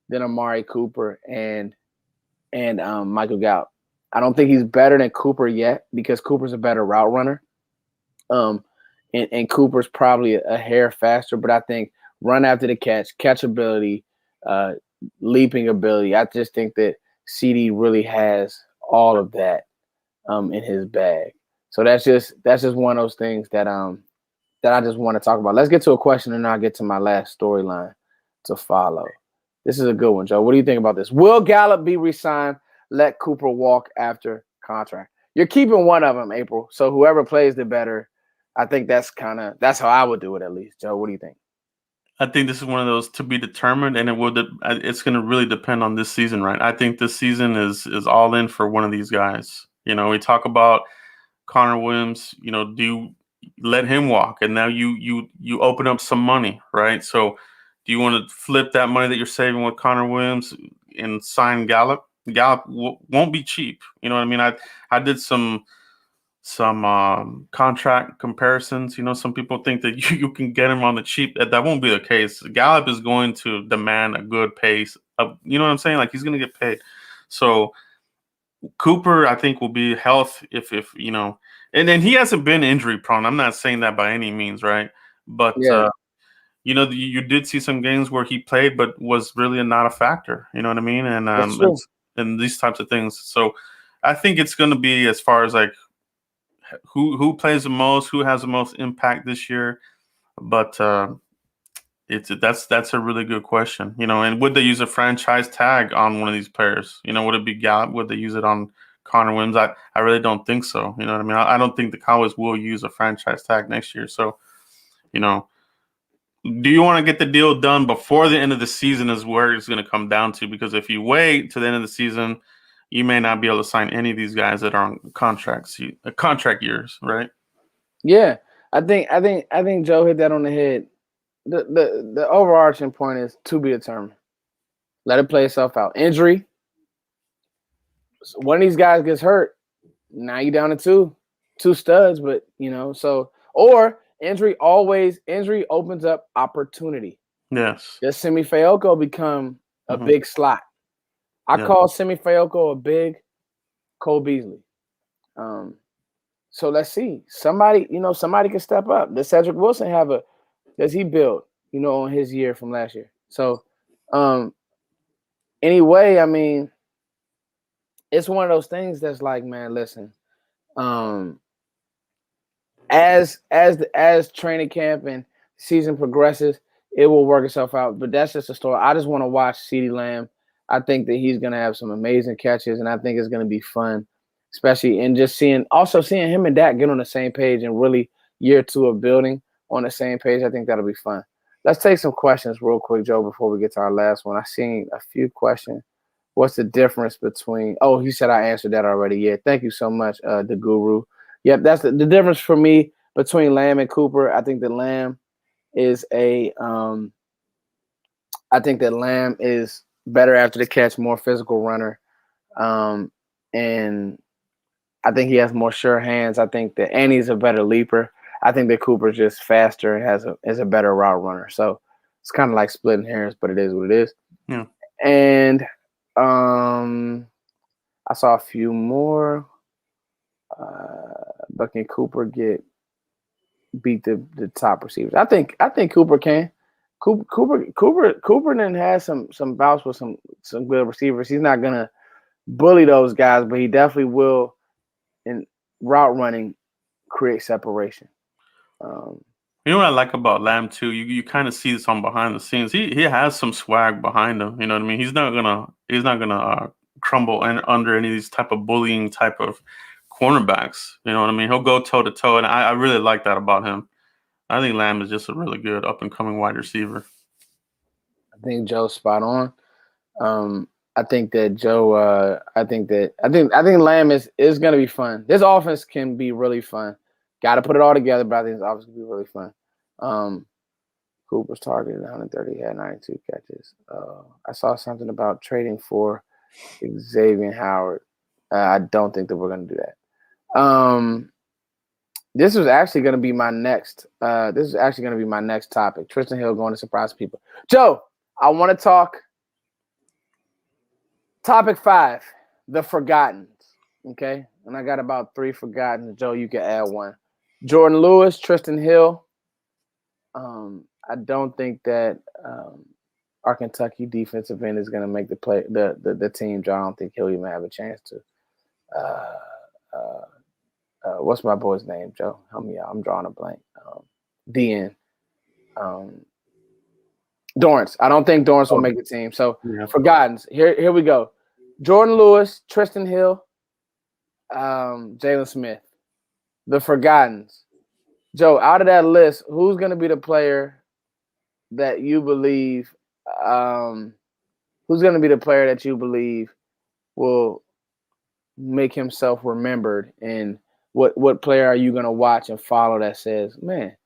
than Amari Cooper and Michael Gallup. I don't think he's better than Cooper yet because Cooper's a better route runner. And Cooper's probably a hair faster, but I think run after the catch ability, leaping ability. I just think that CD really has all of that in his bag. So that's just one of those things that I just want to talk about. Let's get to a question and I'll get to my last storyline to follow. This is a good one, Joe. What do you think about this? Will Gallup be re-signed? Let Cooper walk after contract. You're keeping one of them, April. So whoever plays the better, I think that's how I would do it at least. Joe, what do you think? I think this is one of those to be determined, and it's going to really depend on this season, right? I think this season is all in for one of these guys. We talk about Connor Williams. Do you let him walk, and now you open up some money, right? So, do you want to flip that money that you're saving with Connor Williams and sign Gallup? Gallup won't be cheap. You know what I mean? I did some contract comparisons. Some people think that you can get him on the cheap. That won't be the case. Gallup is going to demand a good pace. You know what I'm saying? Like, he's going to get paid. So Cooper, I think, will be health if and then he hasn't been injury prone. I'm not saying that by any means, right? But Yeah, you did see some games where he played, but was really not a factor. You know what I mean? And that's true. and these types of things. So I think it's going to be as far as like who plays the most, who has the most impact this year. But that's a really good question. And would they use a franchise tag on one of these players? Would it be Gallup? Would they use it on Connor Williams? I really don't think so. You know what I mean? I don't think the Cowboys will use a franchise tag next year. So, do you want to get the deal done before the end of the season is where it's going to come down to, because if you wait to the end of the season, you may not be able to sign any of these guys that are on contract years, right? Yeah, I think Joe hit that on the head. The overarching point is to be determined. Let it play itself out. Injury. One of these guys gets hurt. Now you down to two studs, but or injury opens up opportunity. Yes. Does Semi Fayoko become a Mm-hmm. big slot? I Yeah. call Semi Fayoko a big Cole Beasley. So let's see. Somebody can step up. Does Cedric Wilson does he build, on his year from last year? So anyway, I mean, it's one of those things that's like, man, listen, as training camp and season progresses, it will work itself out. But that's just a story. I just want to watch CeeDee Lamb. I think that he's gonna have some amazing catches, and I think it's gonna be fun, especially in just seeing him and Dak get on the same page and really year two of building on the same page. I think that'll be fun. Let's take some questions real quick, Joe, before we get to our last one. I seen a few questions. What's the difference between? Oh, he said I answered that already. Yeah, thank you so much, the Guru. Yep, that's the difference for me between Lamb and Cooper. I think that Lamb is better after the catch, more physical runner, and I think he has more sure hands. I think that and he's a better leaper. I think that Cooper's just faster and is a better route runner. So it's kind of like splitting hairs, but it is what it is. Yeah. And I saw a few more. But can Cooper beat the top receivers? I think Cooper can. Cooper then has some bouts with some good receivers. He's not gonna bully those guys, but he definitely will in route running create separation. You know what I like about Lamb too? You kind of see this on behind the scenes. He has some swag behind him. You know what I mean? He's not gonna crumble under any of these type of bullying type of cornerbacks. You know what I mean? He'll go toe to toe, and I really like that about him. I think Lamb is just a really good up and coming wide receiver. I think Joe's spot on. I think that Joe. I think Lamb is gonna be fun. This offense can be really fun. Got to put it all together, but I think this offense can be really fun. Cooper's targeted 130, had 92 catches. I saw something about trading for Xavier Howard. I don't think that we're gonna do that. This is actually gonna be my next. Topic. Tristan Hill going to surprise people. Joe, I want to talk. Topic 5, the forgotten. Okay, and I got about 3 forgotten. Joe, you can add one. Jordan Lewis, Tristan Hill. I don't think that our Kentucky defensive end is going to make the team, Joe. I don't think he'll even have a chance to. What's my boy's name, Joe? Help me out. I'm drawing a blank. DN. Dorrance. I don't think Dorrance will Okay. make the team. So Yeah. forgotten. Here we go. Jordan Lewis, Tristan Hill, Jalen Smith. The forgottens. Joe, out of that list, who's going to be the player that you believe? Who's going to be the player that you believe will make himself remembered? And what player are you going to watch and follow that says, man,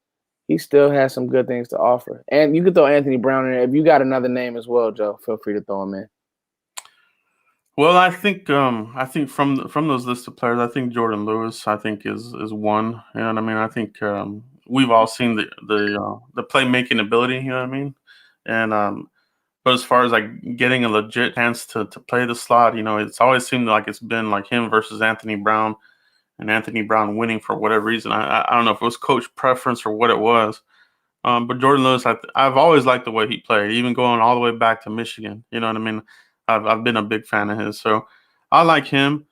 he still has some good things to offer? And you can throw Anthony Brown in there. If you got another name as well, Joe, feel free to throw him in. Well, I think from those list of players, I think Jordan Lewis, I think is one. You know what I mean? I think we've all seen the playmaking ability. You know what I mean? And but as far as like getting a legit chance to play the slot, it's always seemed like it's been like him versus Anthony Brown, and Anthony Brown winning for whatever reason. I don't know if it was coach preference or what it was. But Jordan Lewis, I've always liked the way he played, even going all the way back to Michigan. You know what I mean? I've been a big fan of his, so I like him.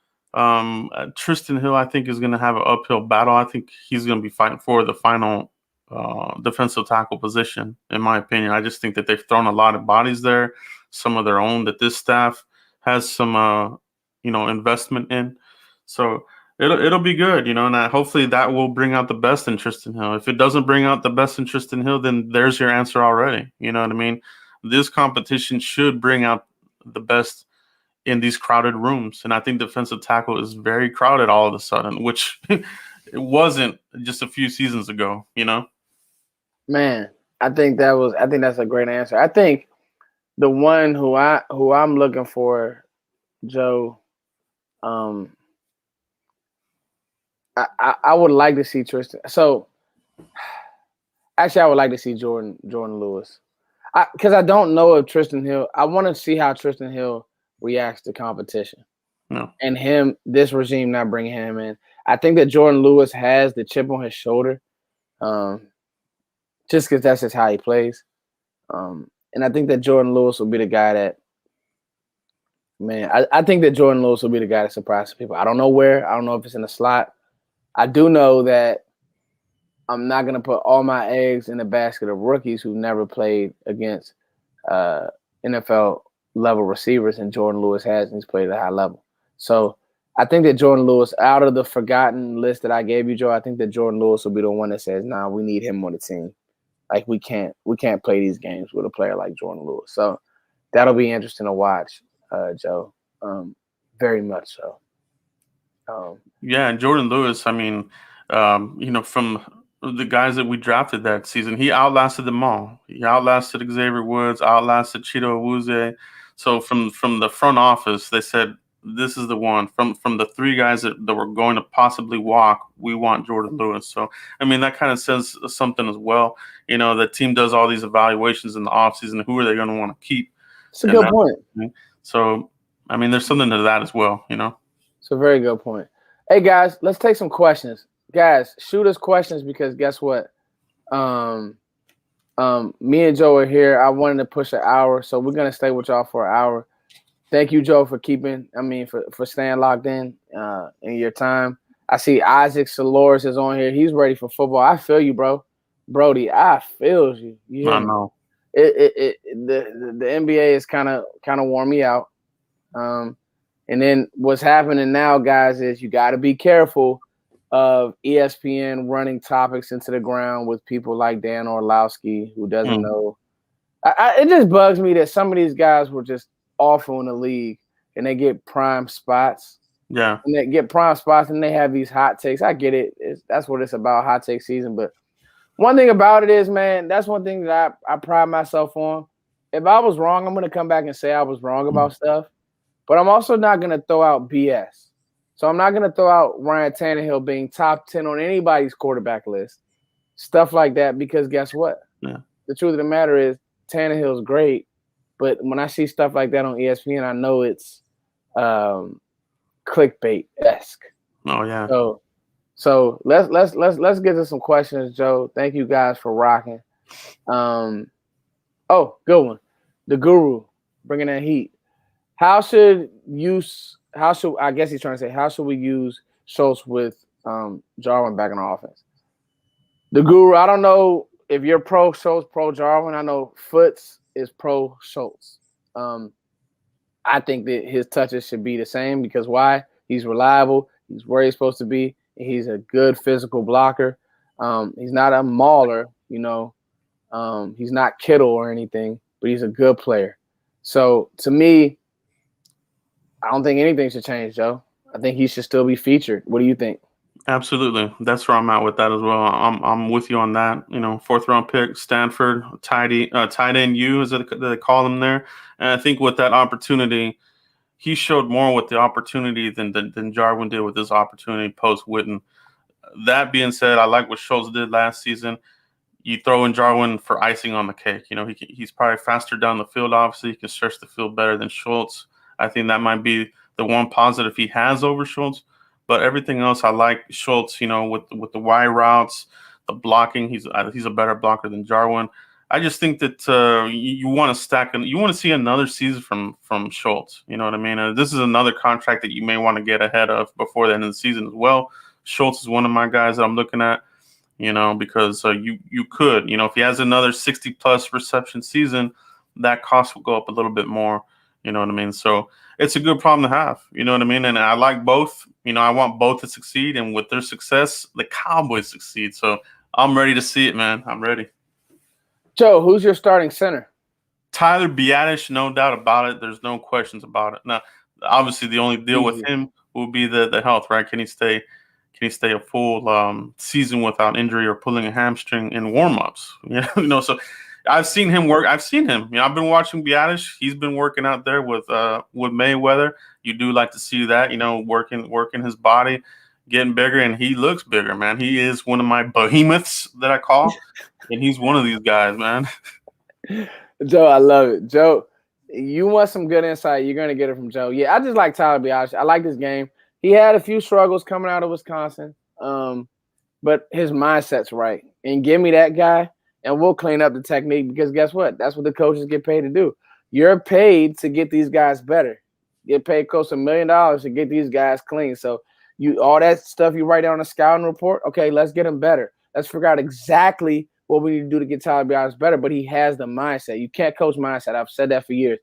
Tristan Hill, I think, is going to have an uphill battle. I think he's going to be fighting for the final defensive tackle position, in my opinion. I just think that they've thrown a lot of bodies there, some of their own that this staff has some, investment in. So it'll be good, and hopefully that will bring out the best in Tristan Hill. If it doesn't bring out the best in Tristan Hill, then there's your answer already. You know what I mean? This competition should bring out the best in these crowded rooms, and I think defensive tackle is very crowded all of a sudden, which it wasn't just a few seasons ago. Man, I think that's a great answer. I think the one who I'm looking for, Joe, I would like to see Tristan. So actually, I would like to see Jordan Lewis, because I don't know if Tristan Hill. I want to see how Tristan Hill reacts to competition. No. And this regime not bringing him in. I think that Jordan Lewis has the chip on his shoulder, just because that's just how he plays. And I think that Jordan Lewis will be the guy that, man, I think that Jordan Lewis will be the guy that surprises people. I don't know where. I don't know if it's in the slot. I do know that I'm not going to put all my eggs in the basket of rookies who never played against NFL level receivers, and Jordan Lewis has, and he's played at a high level. So I think that Jordan Lewis, out of the forgotten list that I gave you, Joe, I think that Jordan Lewis will be the one that says, nah, we need him on the team. Like we can't play these games with a player like Jordan Lewis. So that'll be interesting to watch, Joe. Very much so. Yeah, and Jordan Lewis, I mean, from the guys that we drafted that season, he outlasted them all. He outlasted Xavier Woods, outlasted Chido Awuzie. So from the front office, they said, this is the one. From the three guys that were going to possibly walk, we want Jordan Lewis. So, I mean, that kind of says something as well. The team does all these evaluations in the offseason. Who are they going to want to keep? It's a good point. So, I mean, there's something to that as well, It's a very good point. Hey, guys, let's take some questions. Guys, shoot us questions, because guess what? Me and Joe are here. I wanted to push an hour, so we're going to stay with y'all for an hour. Thank you, Joe, for staying locked in your time. I see Isaac Salores is on here. He's ready for football. I feel you, bro. Brody, I feel you. I know. The NBA is kind of worn me out. And then what's happening now, guys, is you got to be careful of ESPN running topics into the ground with people like Dan Orlowski, who doesn't know. It just bugs me that some of these guys were just awful in the league, and they get prime spots. Yeah. And they get prime spots, and they have these hot takes. I get it. That's what it's about, hot take season. But one thing about it is, man, that's one thing that I pride myself on. If I was wrong, I'm going to come back and say I was wrong about stuff. But I'm also not going to throw out BS. So I'm not going to throw out Ryan Tannehill being top 10 on anybody's quarterback list, stuff like that, because guess what? Yeah. The truth of the matter is Tannehill's great, but when I see stuff like that on ESPN, I know it's clickbait-esque. Oh yeah. So let's get to some questions, Joe. Thank you guys for rocking. Good one. The Guru bringing that heat. How should we use Schultz with Jarwin back in the offense? The Guru, I don't know if you're pro Schultz, pro Jarwin. I know Foots is pro Schultz. I think that his touches should be the same because why? He's reliable. He's where he's supposed to be. And he's a good physical blocker. He's not a mauler, you know. He's not Kittle or anything, but he's a good player. So to me, I don't think anything should change, Joe. I think he should still be featured. What do you think? Absolutely. That's where I'm at with that as well. I'm with you on that. You know, 4th-round pick, Stanford, tight end U, as they call him there. And I think with that opportunity, he showed more with the opportunity than Jarwin did with his opportunity post-Witten. That being said, I like what Schultz did last season. You throw in Jarwin for icing on the cake. You know, he's probably faster down the field, obviously. He can stretch the field better than Schultz. I think that might be the one positive he has over Schultz. But everything else, I like Schultz, you know, with the wide routes, the blocking. He's a better blocker than Jarwin. I just think that you want to stack and you want to see another season from Schultz. You know what I mean? This is another contract that you may want to get ahead of before the end of the season as well. Schultz is one of my guys that I'm looking at, you know, because you could, you know, if he has another 60-plus reception season, that cost will go up a little bit more. You know what I mean? So it's a good problem to have. You know what I mean? And I like both. You know, I want both to succeed. And with their success, the Cowboys succeed. So I'm ready to see it, man. I'm ready. Joe, who's your starting center? Tyler Biadasz, no doubt about it. There's no questions about it. Now, obviously, the only deal with him will be the health, right? Can he stay a full season without injury or pulling a hamstring in warmups? You know, so I've seen him work. I've seen him. You know, I've been watching Biadasz. He's been working out there with Mayweather. You do like to see that, you know, working his body, getting bigger, and he looks bigger, man. He is one of my behemoths that I call, and he's one of these guys, man. Joe, I love it. Joe, you want some good insight, you're going to get it from Joe. Yeah, I just like Tyler Biadasz. I like this game. He had a few struggles coming out of Wisconsin, but his mindset's right. And give me that guy, and we'll clean up the technique because guess what? That's what the coaches get paid to do. You're paid to get these guys better. Get paid close to $1 million to get these guys clean. So all that stuff you write down on a scouting report, okay, let's get them better. Let's figure out exactly what we need to do to get Tyler Biadasz better, but he has the mindset. You can't coach mindset. I've said that for years.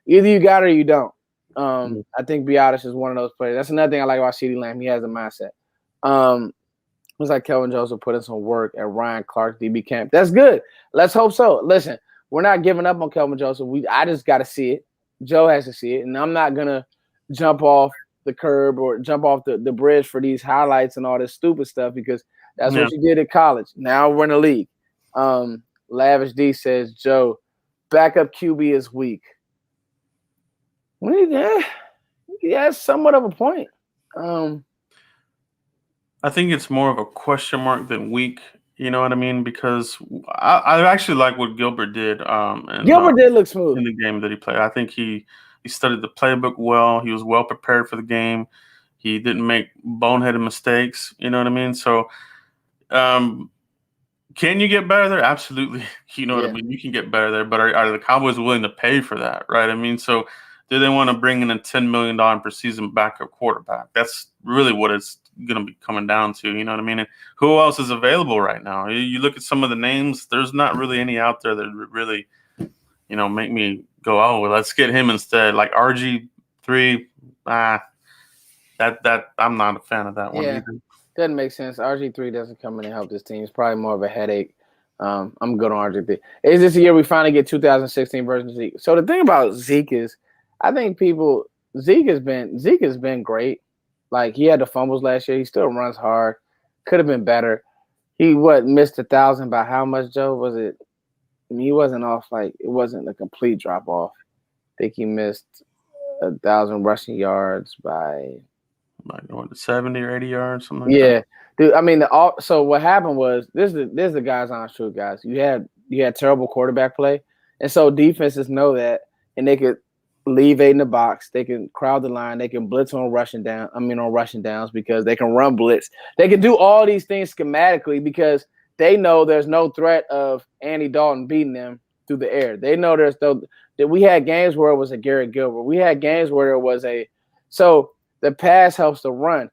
Either you got it or you don't. I think Biadasz is one of those players. That's another thing I like about CeeDee Lamb. He has a mindset. Looks like Kelvin Joseph put in some work at Ryan Clark DB camp. That's good. Let's hope so. Listen, we're not giving up on Kelvin Joseph. I just got to see it. Joe has to see it, and I'm not going to jump off the curb or jump off the bridge for these highlights and all this stupid stuff because that's what you did at college. Now we're in the league. Lavish D says, Joe, backup QB is weak. Yeah, somewhat of a point. I think it's more of a question mark than weak. You know what I mean? Because I actually like what Gilbert did. Gilbert did look smooth in the game that he played. I think he studied the playbook well. He was well prepared for the game. He didn't make boneheaded mistakes. You know what I mean? So, can you get better there? Absolutely. You know what I mean? You can get better there, but are the Cowboys willing to pay for that? Right? I mean, so do they want to bring in a $10 million per season backup quarterback? That's really what it's going to be coming down to. You know what I mean? And who else is available right now? You look at some of the names. There's not really any out there that really, you know, make me go, oh, well, let's get him instead. Like RG3, that I'm not a fan of that one either. Doesn't make sense. RG3 doesn't come in and help this team. It's probably more of a headache. I'm good on RG3. Is this the year we finally get 2016 version of Zeke? So the thing about Zeke is, I think Zeke has been great. Like he had the fumbles last year. He still runs hard. Could have been better. He missed 1,000 by how much, Joe? Was it? I mean, he wasn't off like it wasn't a complete drop off. I think he missed 1,000 rushing yards by. Like 70 or 80 yards, something like that. Dude. I mean, so what happened was this is the guys on truth, guys. You had terrible quarterback play, and so defenses know that, and they could leave Aiden in the box. They can crowd the line. They can blitz on rushing downs because they can run blitz. They can do all these things schematically because they know there's no threat of Andy Dalton beating them through the air. They know that we had games where it was a Garrett Gilbert. We had games where there was so the pass helps the run.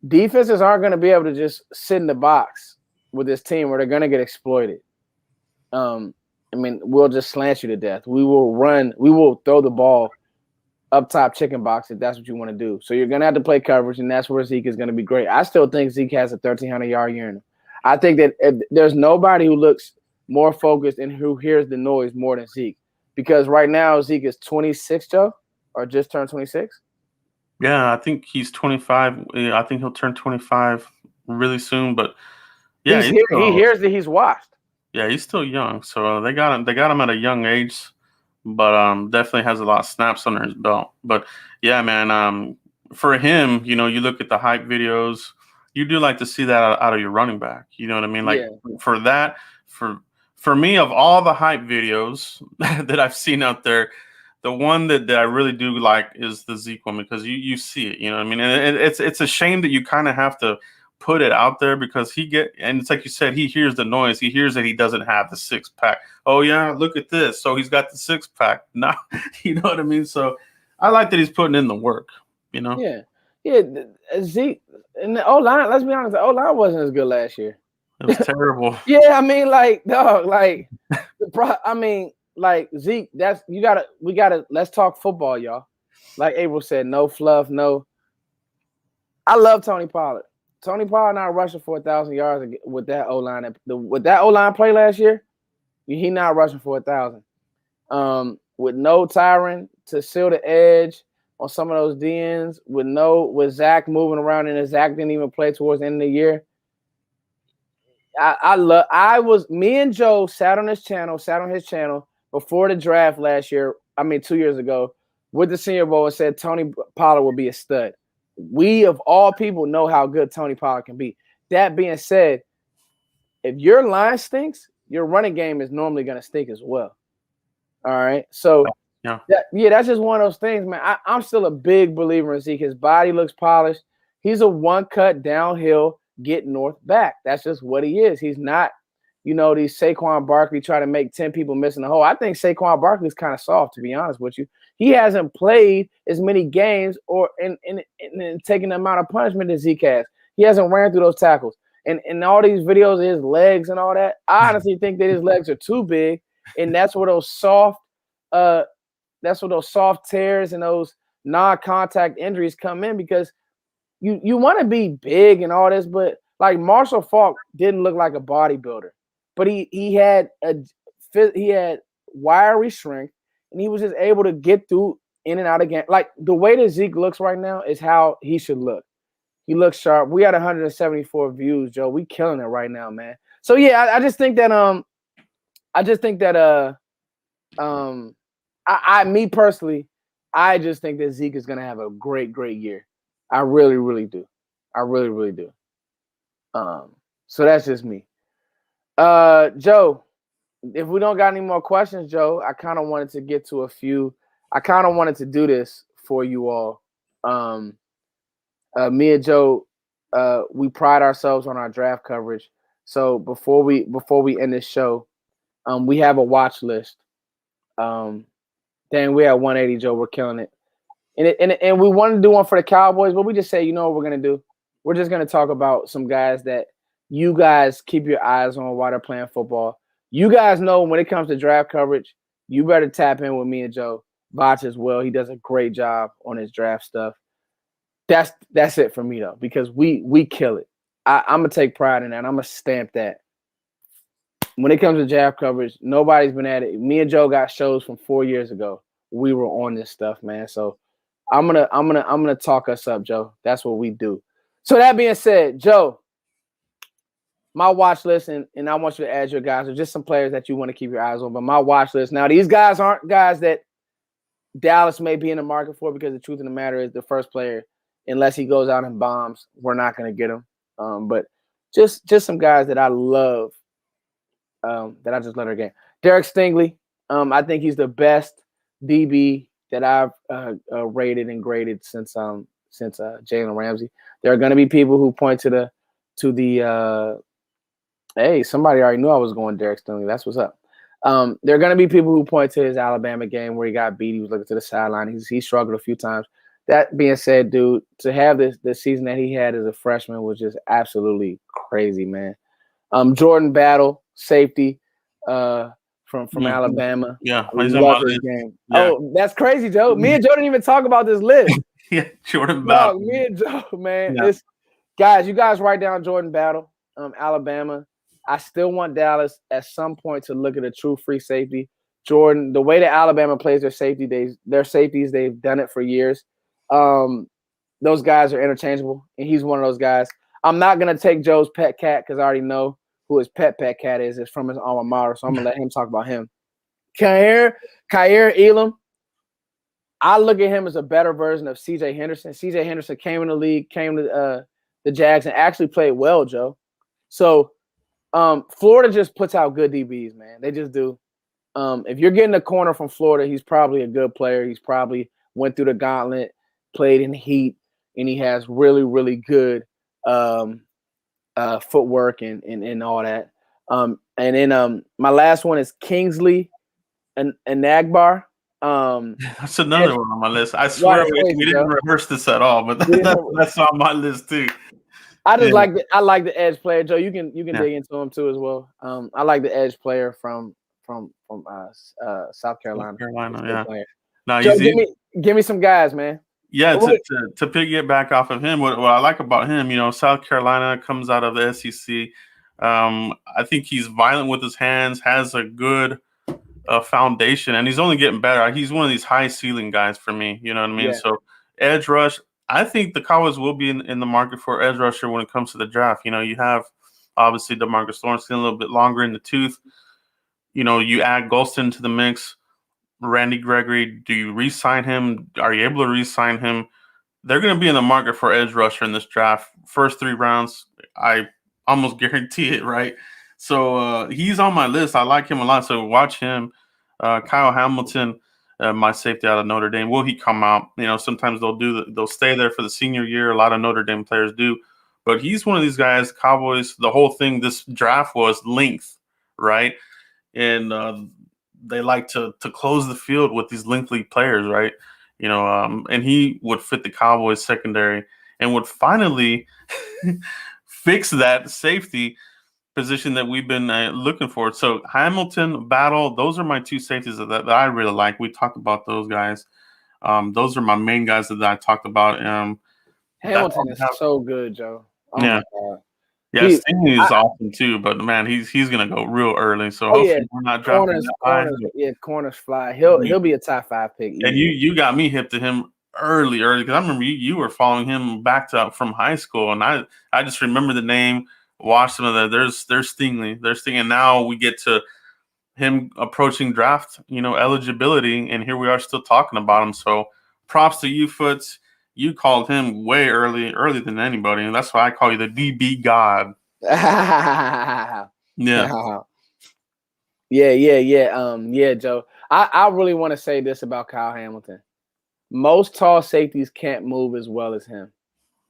Defenses aren't going to be able to just sit in the box with this team where they're going to get exploited. I mean, we'll just slant you to death. We will run. We will throw the ball up top chicken box if that's what you want to do. So you're going to have to play coverage, and that's where Zeke is going to be great. I still think Zeke has a 1,300-yard year in him. I think that if there's nobody who looks more focused and who hears the noise more than Zeke. Because right now, Zeke is 26, Joe, or just turned 26. Yeah, I think he's 25. Yeah, I think he'll turn 25 really soon. But yeah, He hears that he's washed. Yeah, he's still young, so they got him. They got him at a young age, but definitely has a lot of snaps under his belt. But yeah, man, for him, you look at the hype videos. You do like to see that out of your running back. You know what I mean? Like for that, for me, of all the hype videos that I've seen out there, the one that I really do like is the Zeke one because you see it. You know what I mean? And it's a shame that you kind of have to put it out there because and it's like you said, he hears the noise. He hears that he doesn't have the 6-pack. Oh yeah, look at this. So he's got the 6-pack. Now, you know what I mean? So I like that he's putting in the work, Yeah. Zeke and the O-line, let's be honest, the O-line wasn't as good last year. It was terrible. Yeah, I mean, like, dog, like Zeke, let's talk football, y'all. Like April said, no fluff, no. I love Tony Pollard. Tony Pollard not rushing for 1,000 yards with that O-line. With that O-line play last year, he not rushing for 1,000. With no Tyron to seal the edge on some of those DNs, with Zach moving around and Zach didn't even play towards the end of the year. Me and Joe sat on his channel before the draft last year. 2 years ago, with the Senior Bowl and said Tony Pollard will be a stud. We, of all people, know how good Tony Pollard can be. That being said, if your line stinks, your running game is normally going to stink as well. All right? So, that's just one of those things, man. I'm still a big believer in Zeke. His body looks polished. He's a one-cut downhill, get north back. That's just what he is. He's not, these Saquon Barkley try to make 10 people missing the hole. I think Saquon Barkley is kind of soft, to be honest with you. He hasn't played as many games or in taking the amount of punishment that Zeke has. He hasn't ran through those tackles. And all these videos of his legs and all that, I honestly think that his legs are too big, and that's where those soft tears and those non-contact injuries come in because you want to be big and all this, but like Marshall Faulk didn't look like a bodybuilder, but he had wiry strength, and he was just able to get through in and out again. Like the way that Zeke looks right now is how he should look. He looks sharp. We had 174 views, Joe. We killing it right now, man. So yeah, I just think that me personally, I just think that Zeke is gonna have a great, great year. I really, really do. I really, really do. So that's just me. Joe, if we don't got any more questions, Joe, I kind of wanted to get to a few. I kind of wanted to do this for you all. Me and Joe, we pride ourselves on our draft coverage. So before we end this show, we have a watch list. Dang, we at 180, Joe. We're killing it. And we wanted to do one for the Cowboys, but we just say, you know what we're going to do? We're just going to talk about some guys that you guys keep your eyes on while they're playing football. You guys know when it comes to draft coverage, you better tap in with me and Joe. Botch as well. He does a great job on his draft stuff. That's it for me, though, because we kill it. I'm going to take pride in that. I'm going to stamp that. When it comes to draft coverage, nobody's been at it. Me and Joe got shows from 4 years ago. We were on this stuff, man. So I'm gonna talk us up, Joe. That's what we do. So that being said, Joe, my watch list, and I want you to add your guys, or just some players that you want to keep your eyes on. But my watch list, now these guys aren't guys that Dallas may be in the market for, because the truth of the matter is the first player, unless he goes out and bombs, we're not gonna get him. But just some guys that I love, that I just let her game. Derek Stingley, I think he's the best DB that I've rated and graded since Jalen Ramsey. There are going to be people who point to the hey, somebody already knew I was going Derek Stingley. That's what's up. There are going to be people who point to his Alabama game where he got beat. He was looking to the sideline. He struggled a few times. That being said, dude, to have the season that he had as a freshman was just absolutely crazy, man. Jordan Battle, safety from Alabama. Yeah, I he's on my love his list. game. Yeah. Oh, that's crazy, Joe. Me and Joe didn't even talk about this list. Yeah, Jordan Dog, Battle. me and Joe, man. Yeah. It's guys, you guys write down Jordan Battle, Alabama. I still want Dallas at some point to look at a true free safety. Jordan, the way that Alabama plays their safeties, they've done it for years. Those guys are interchangeable, and he's one of those guys. I'm not gonna take Joe's pet cat because I already know who his pet cat is. It's from his alma mater, so I'm gonna let him talk about him. Kyer Elam. I look at him as a better version of C.J. Henderson. C.J. Henderson came in the league, came to the Jags, and actually played well, Joe. So Florida just puts out good DBs, man. They just do. If you're getting a corner from Florida, he's probably a good player. He's probably went through the gauntlet, played in the heat, and he has really, really good footwork and all that. And then my last one is Kingsley and Nagbar. That's another one on my list. I Right, swear crazy, we didn't bro. rehearse this at all, but that's on my list too. I just Yeah. I like the edge player, Joe. You can Yeah. dig into him too as well. I like the edge player from South Carolina. Yeah. No, Joe, give me some guys, man. Yeah, to piggyback off of him, what I like about him, South Carolina comes out of the SEC. I think he's violent with his hands, has a good foundation, and he's only getting better. He's one of these high ceiling guys for me. You know what I mean? Yeah. So edge rush, I think the Cowboys will be in the market for edge rusher when it comes to the draft. You have obviously DeMarcus Lawrence getting a little bit longer in the tooth. You add Golston to the mix. Randy Gregory, do you re-sign him? Are you able to re-sign him? They're going to be in the market for edge rusher in this draft. First 3 rounds, I almost guarantee it, right? So he's on my list. I like him a lot. So watch him. Kyle Hamilton, my safety out of Notre Dame. Will he come out? Sometimes they'll stay there for the senior year. A lot of Notre Dame players do. But he's one of these guys, Cowboys, the whole thing, this draft was length, right? And they like to close the field with these lengthy players, right? And he would fit the Cowboys secondary and would finally fix that safety position that we've been looking for. So Hamilton, Battle, those are my 2 safeties that I really like. We talked about those guys. Those are my main guys that I talked about. Hamilton is so good, Joe. Oh yeah. My God. Yeah, Stingley is awesome too, but man, he's gonna go real early. So hopefully we're not dropping that high. Corners fly. He'll be a top 5 pick. And you got me hip to him early because I remember you were following him back from high school, and I just remember the name, watched some of that. There's Stingley, and now we get to him approaching draft, eligibility, and here we are still talking about him. So props to you, Foots. You called him way earlier than anybody, and that's why I call you the DB God. Yeah. Yeah, Joe. I really want to say this about Kyle Hamilton. Most tall safeties can't move as well as him.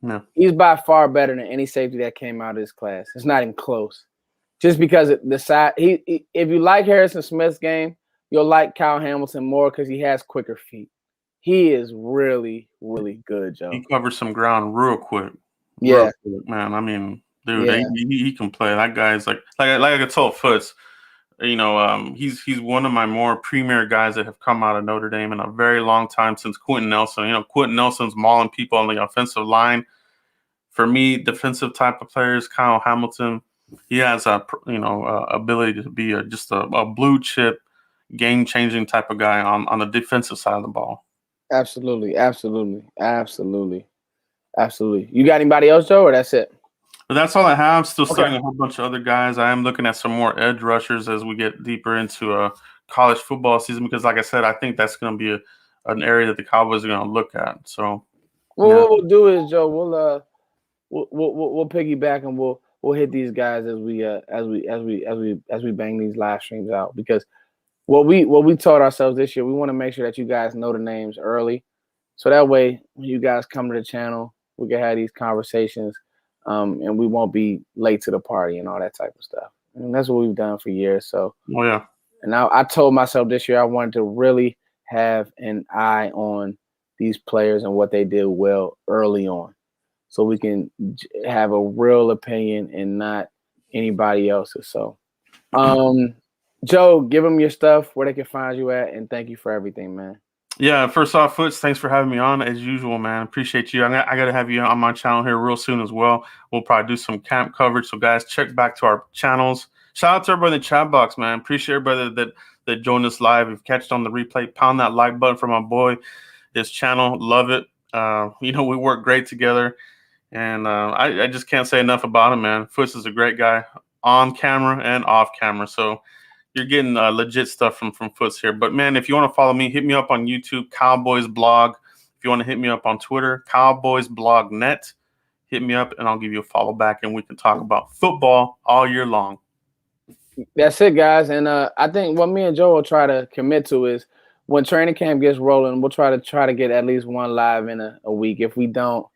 No. He's by far better than any safety that came out of this class. It's not even close. Just because the side, if you like Harrison Smith's game, you'll like Kyle Hamilton more because he has quicker feet. He is really, really good, Joe. He covers some ground real quick. Yeah, real quick, man. I mean, dude, he can play. That guy's like I told Foots, he's one of my more premier guys that have come out of Notre Dame in a very long time since Quentin Nelson. Quentin Nelson's mauling people on the offensive line. For me, defensive type of players, Kyle Hamilton, he has ability to be just a blue chip, game changing type of guy on the defensive side of the ball. Absolutely. You got anybody else, Joe, or that's it? But that's all I have. Still studying a whole bunch of other guys. I am looking at some more edge rushers as we get deeper into a college football season because, like I said, I think that's going to be an area that the Cowboys are going to look at. So, what we'll do is, Joe, we'll piggyback and we'll hit these guys as we bang these live streams out because what we taught ourselves this year, we want to make sure that you guys know the names early, so that way when you guys come to the channel, we can have these conversations. And we won't be late to the party and all that type of stuff. And that's what we've done for years. So, and I told myself this year I wanted to really have an eye on these players and what they did well early on, so we can have a real opinion and not anybody else's. So, Joe, give them your stuff, where they can find you at, and thank you for everything, man. Yeah, first off, Foots, thanks for having me on as usual, man. Appreciate you. I got to have you on my channel here real soon as well. We'll probably do some camp coverage. So, guys, check back to our channels. Shout out to everybody in the chat box, man. Appreciate everybody that joined us live. If you catch it on the replay, pound that like button for my boy, his channel. Love it. We work great together. And I just can't say enough about him, man. Foots is a great guy on camera and off camera. So, you're getting legit stuff from Foots here. But, man, if you want to follow me, hit me up on YouTube, Cowboys Blog. If you want to hit me up on Twitter, Cowboys Blog Net, hit me up, and I'll give you a follow back, and we can talk about football all year long. That's it, guys. And I think what me and Joe will try to commit to is when training camp gets rolling, we'll try to get at least one live in a week. If we don't,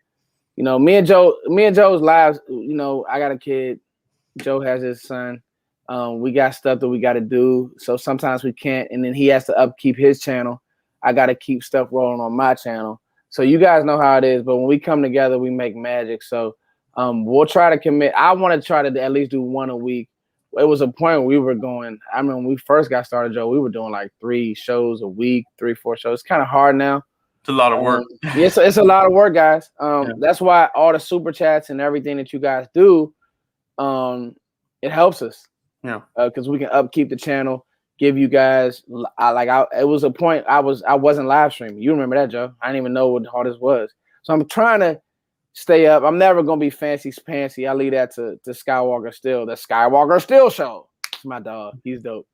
me and Joe's lives, I got a kid. Joe has his son. We got stuff that we got to do. So sometimes we can't. And then he has to upkeep his channel. I got to keep stuff rolling on my channel. So you guys know how it is. But when we come together, we make magic. So we'll try to commit. I want to try to at least do one a week. It was a point where we were going. I mean, when we first got started, Joe, we were doing like 3 shows a week, 3-4 shows. It's kind of hard now. It's a lot of work. Yes, it's a lot of work, guys. That's why all the super chats and everything that you guys do, it helps us. Yeah, because we can upkeep the channel, give you guys. It was a point I wasn't live streaming. You remember that, Joe? I didn't even know what hard this was. So I'm trying to stay up. I'm never gonna be fancy pantsy. I leave that to Skywalker Still. The Skywalker Still show. It's my dog. He's dope.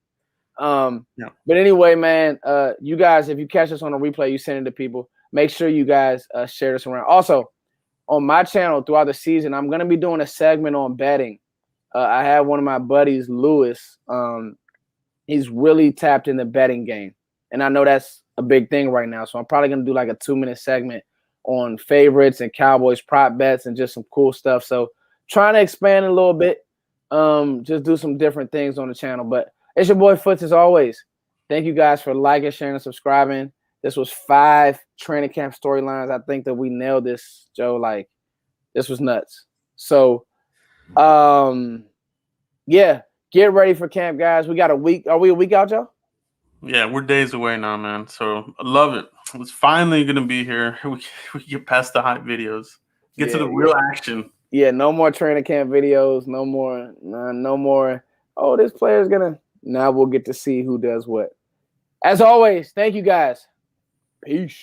But anyway, man, you guys, if you catch us on a replay, you send it to people. Make sure you guys share this around. Also, on my channel throughout the season, I'm gonna be doing a segment on betting. I have one of my buddies, Lewis. He's really tapped in the betting game. And I know that's a big thing right now. So I'm probably going to do like a 2-minute segment on favorites and Cowboys prop bets and just some cool stuff. So trying to expand a little bit, just do some different things on the channel. But it's your boy Foots as always. Thank you guys for liking, sharing, and subscribing. This was 5 training camp storylines. I think that we nailed this, Joe. Like, this was nuts. So, yeah, get ready for camp, guys. We got a week. Are we a week out, Joe? Yeah, we're days away now, man. So I love it. It's finally gonna be here. We get past the hype videos, get to the real action. Yeah, no more training camp videos. No more. Oh, this player's gonna. Now we'll get to see who does what. As always, thank you guys. Peace.